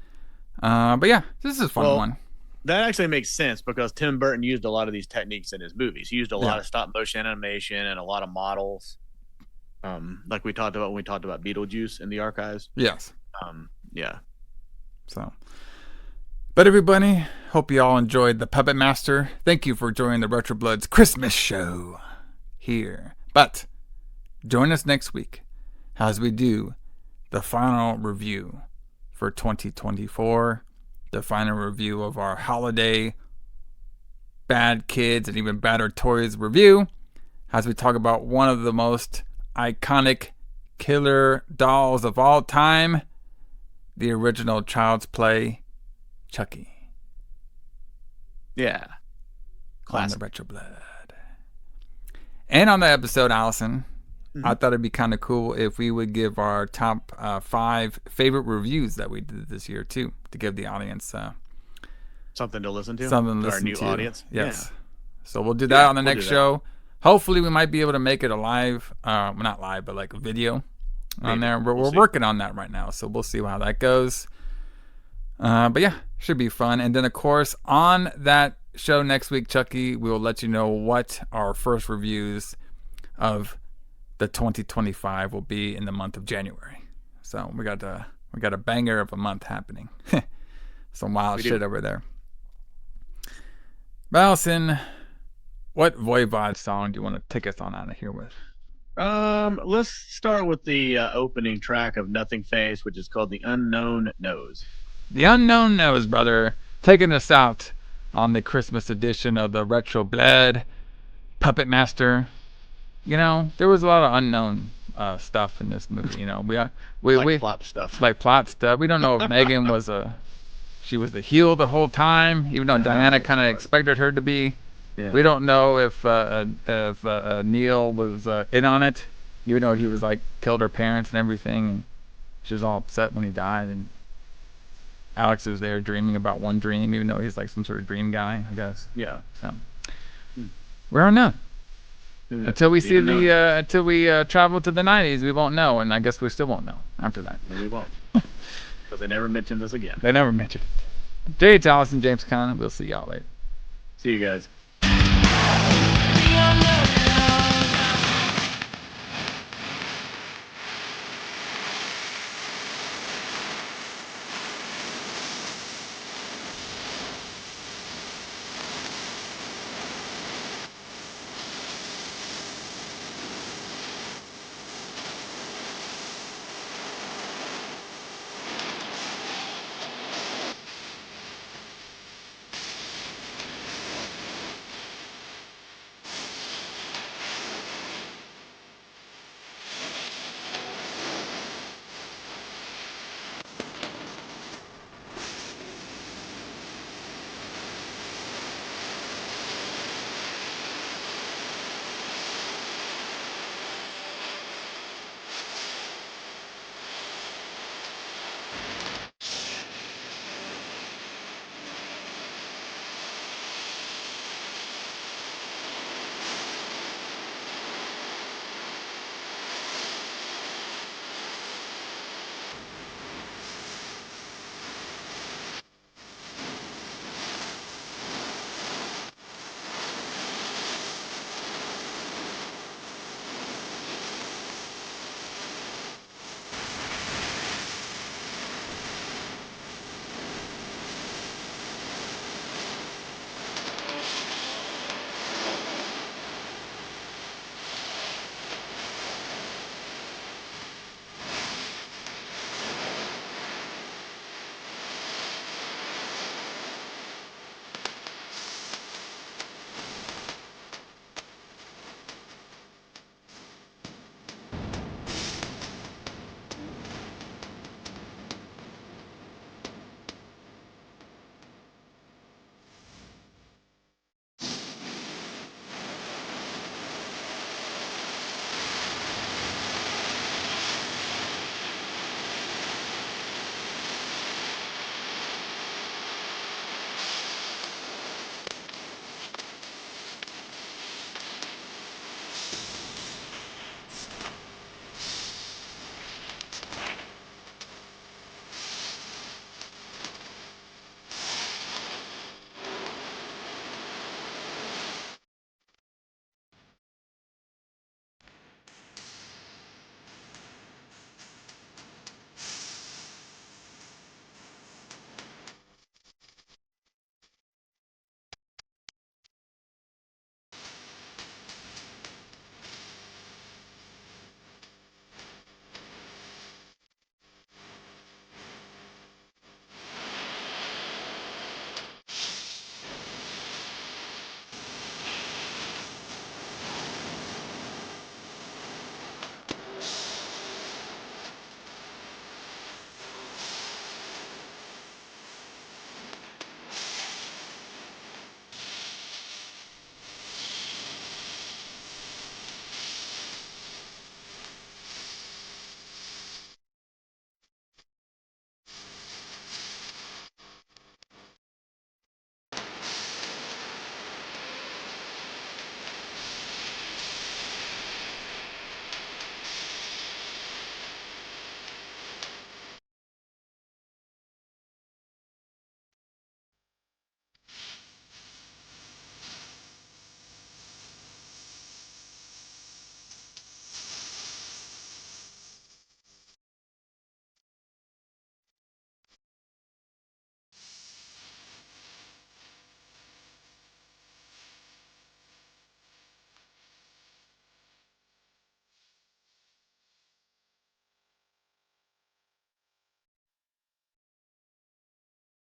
But yeah, this is a fun one. That actually makes sense because Tim Burton used a lot of these techniques in his movies. He used a lot of stop motion animation and a lot of models. Like we talked about when we talked about Beetlejuice in the archives. Yes. Yeah. So, but everybody, hope you all enjoyed the Puppet Master. Thank you for joining the Retro Bloods Christmas show here. But join us next week as we do the final review for 2024. The final review of our holiday Bad Kids and Even Badder Toys review, as we talk about one of the most iconic killer dolls of all time, the original Child's Play Chucky. Yeah. Classic. On the Retro Blood. And on the episode, Alison, I thought it'd be kind of cool if we would give our top 5 favorite reviews that we did this year too, to give the audience something to listen to. Something to listen to. Our new audience. Yes. Yeah. So we'll do that on the next show. Hopefully we might be able to make it a live, not live, but like a video on there. We're working on that right now, so we'll see how that goes. But yeah, should be fun. And then of course on that show next week, Chucky, we will let you know what our first reviews of the 2025 will be in the month of January. So we got a banger of a month happening. Some wild shit over there. Alison, what Voivod song do you want to take us on out of here with? Let's start with the opening track of NothingFace, which is called The Unknown Knows. The Unknown Knows, brother. Taking us out on the Christmas edition of the Retro Blood Puppet Master. There was a lot of unknown stuff in this movie. We plot stuff. Like plot stuff. We don't know if Megan was she was the heel the whole time, even though Diana kind of expected her to be. Yeah. We don't know if Neil was in on it, even though he was like killed her parents and everything. And she was all upset when he died, and Alex is there dreaming about one dream, even though he's like some sort of dream guy, I guess. Yeah. So we're unknown. Until we see until we travel to the 90s, we won't know, and I guess we still won't know after that. No, we won't. Because they never mentioned this again. They never mentioned it. J.H, Alison, James Kline. We'll see y'all later. See you guys.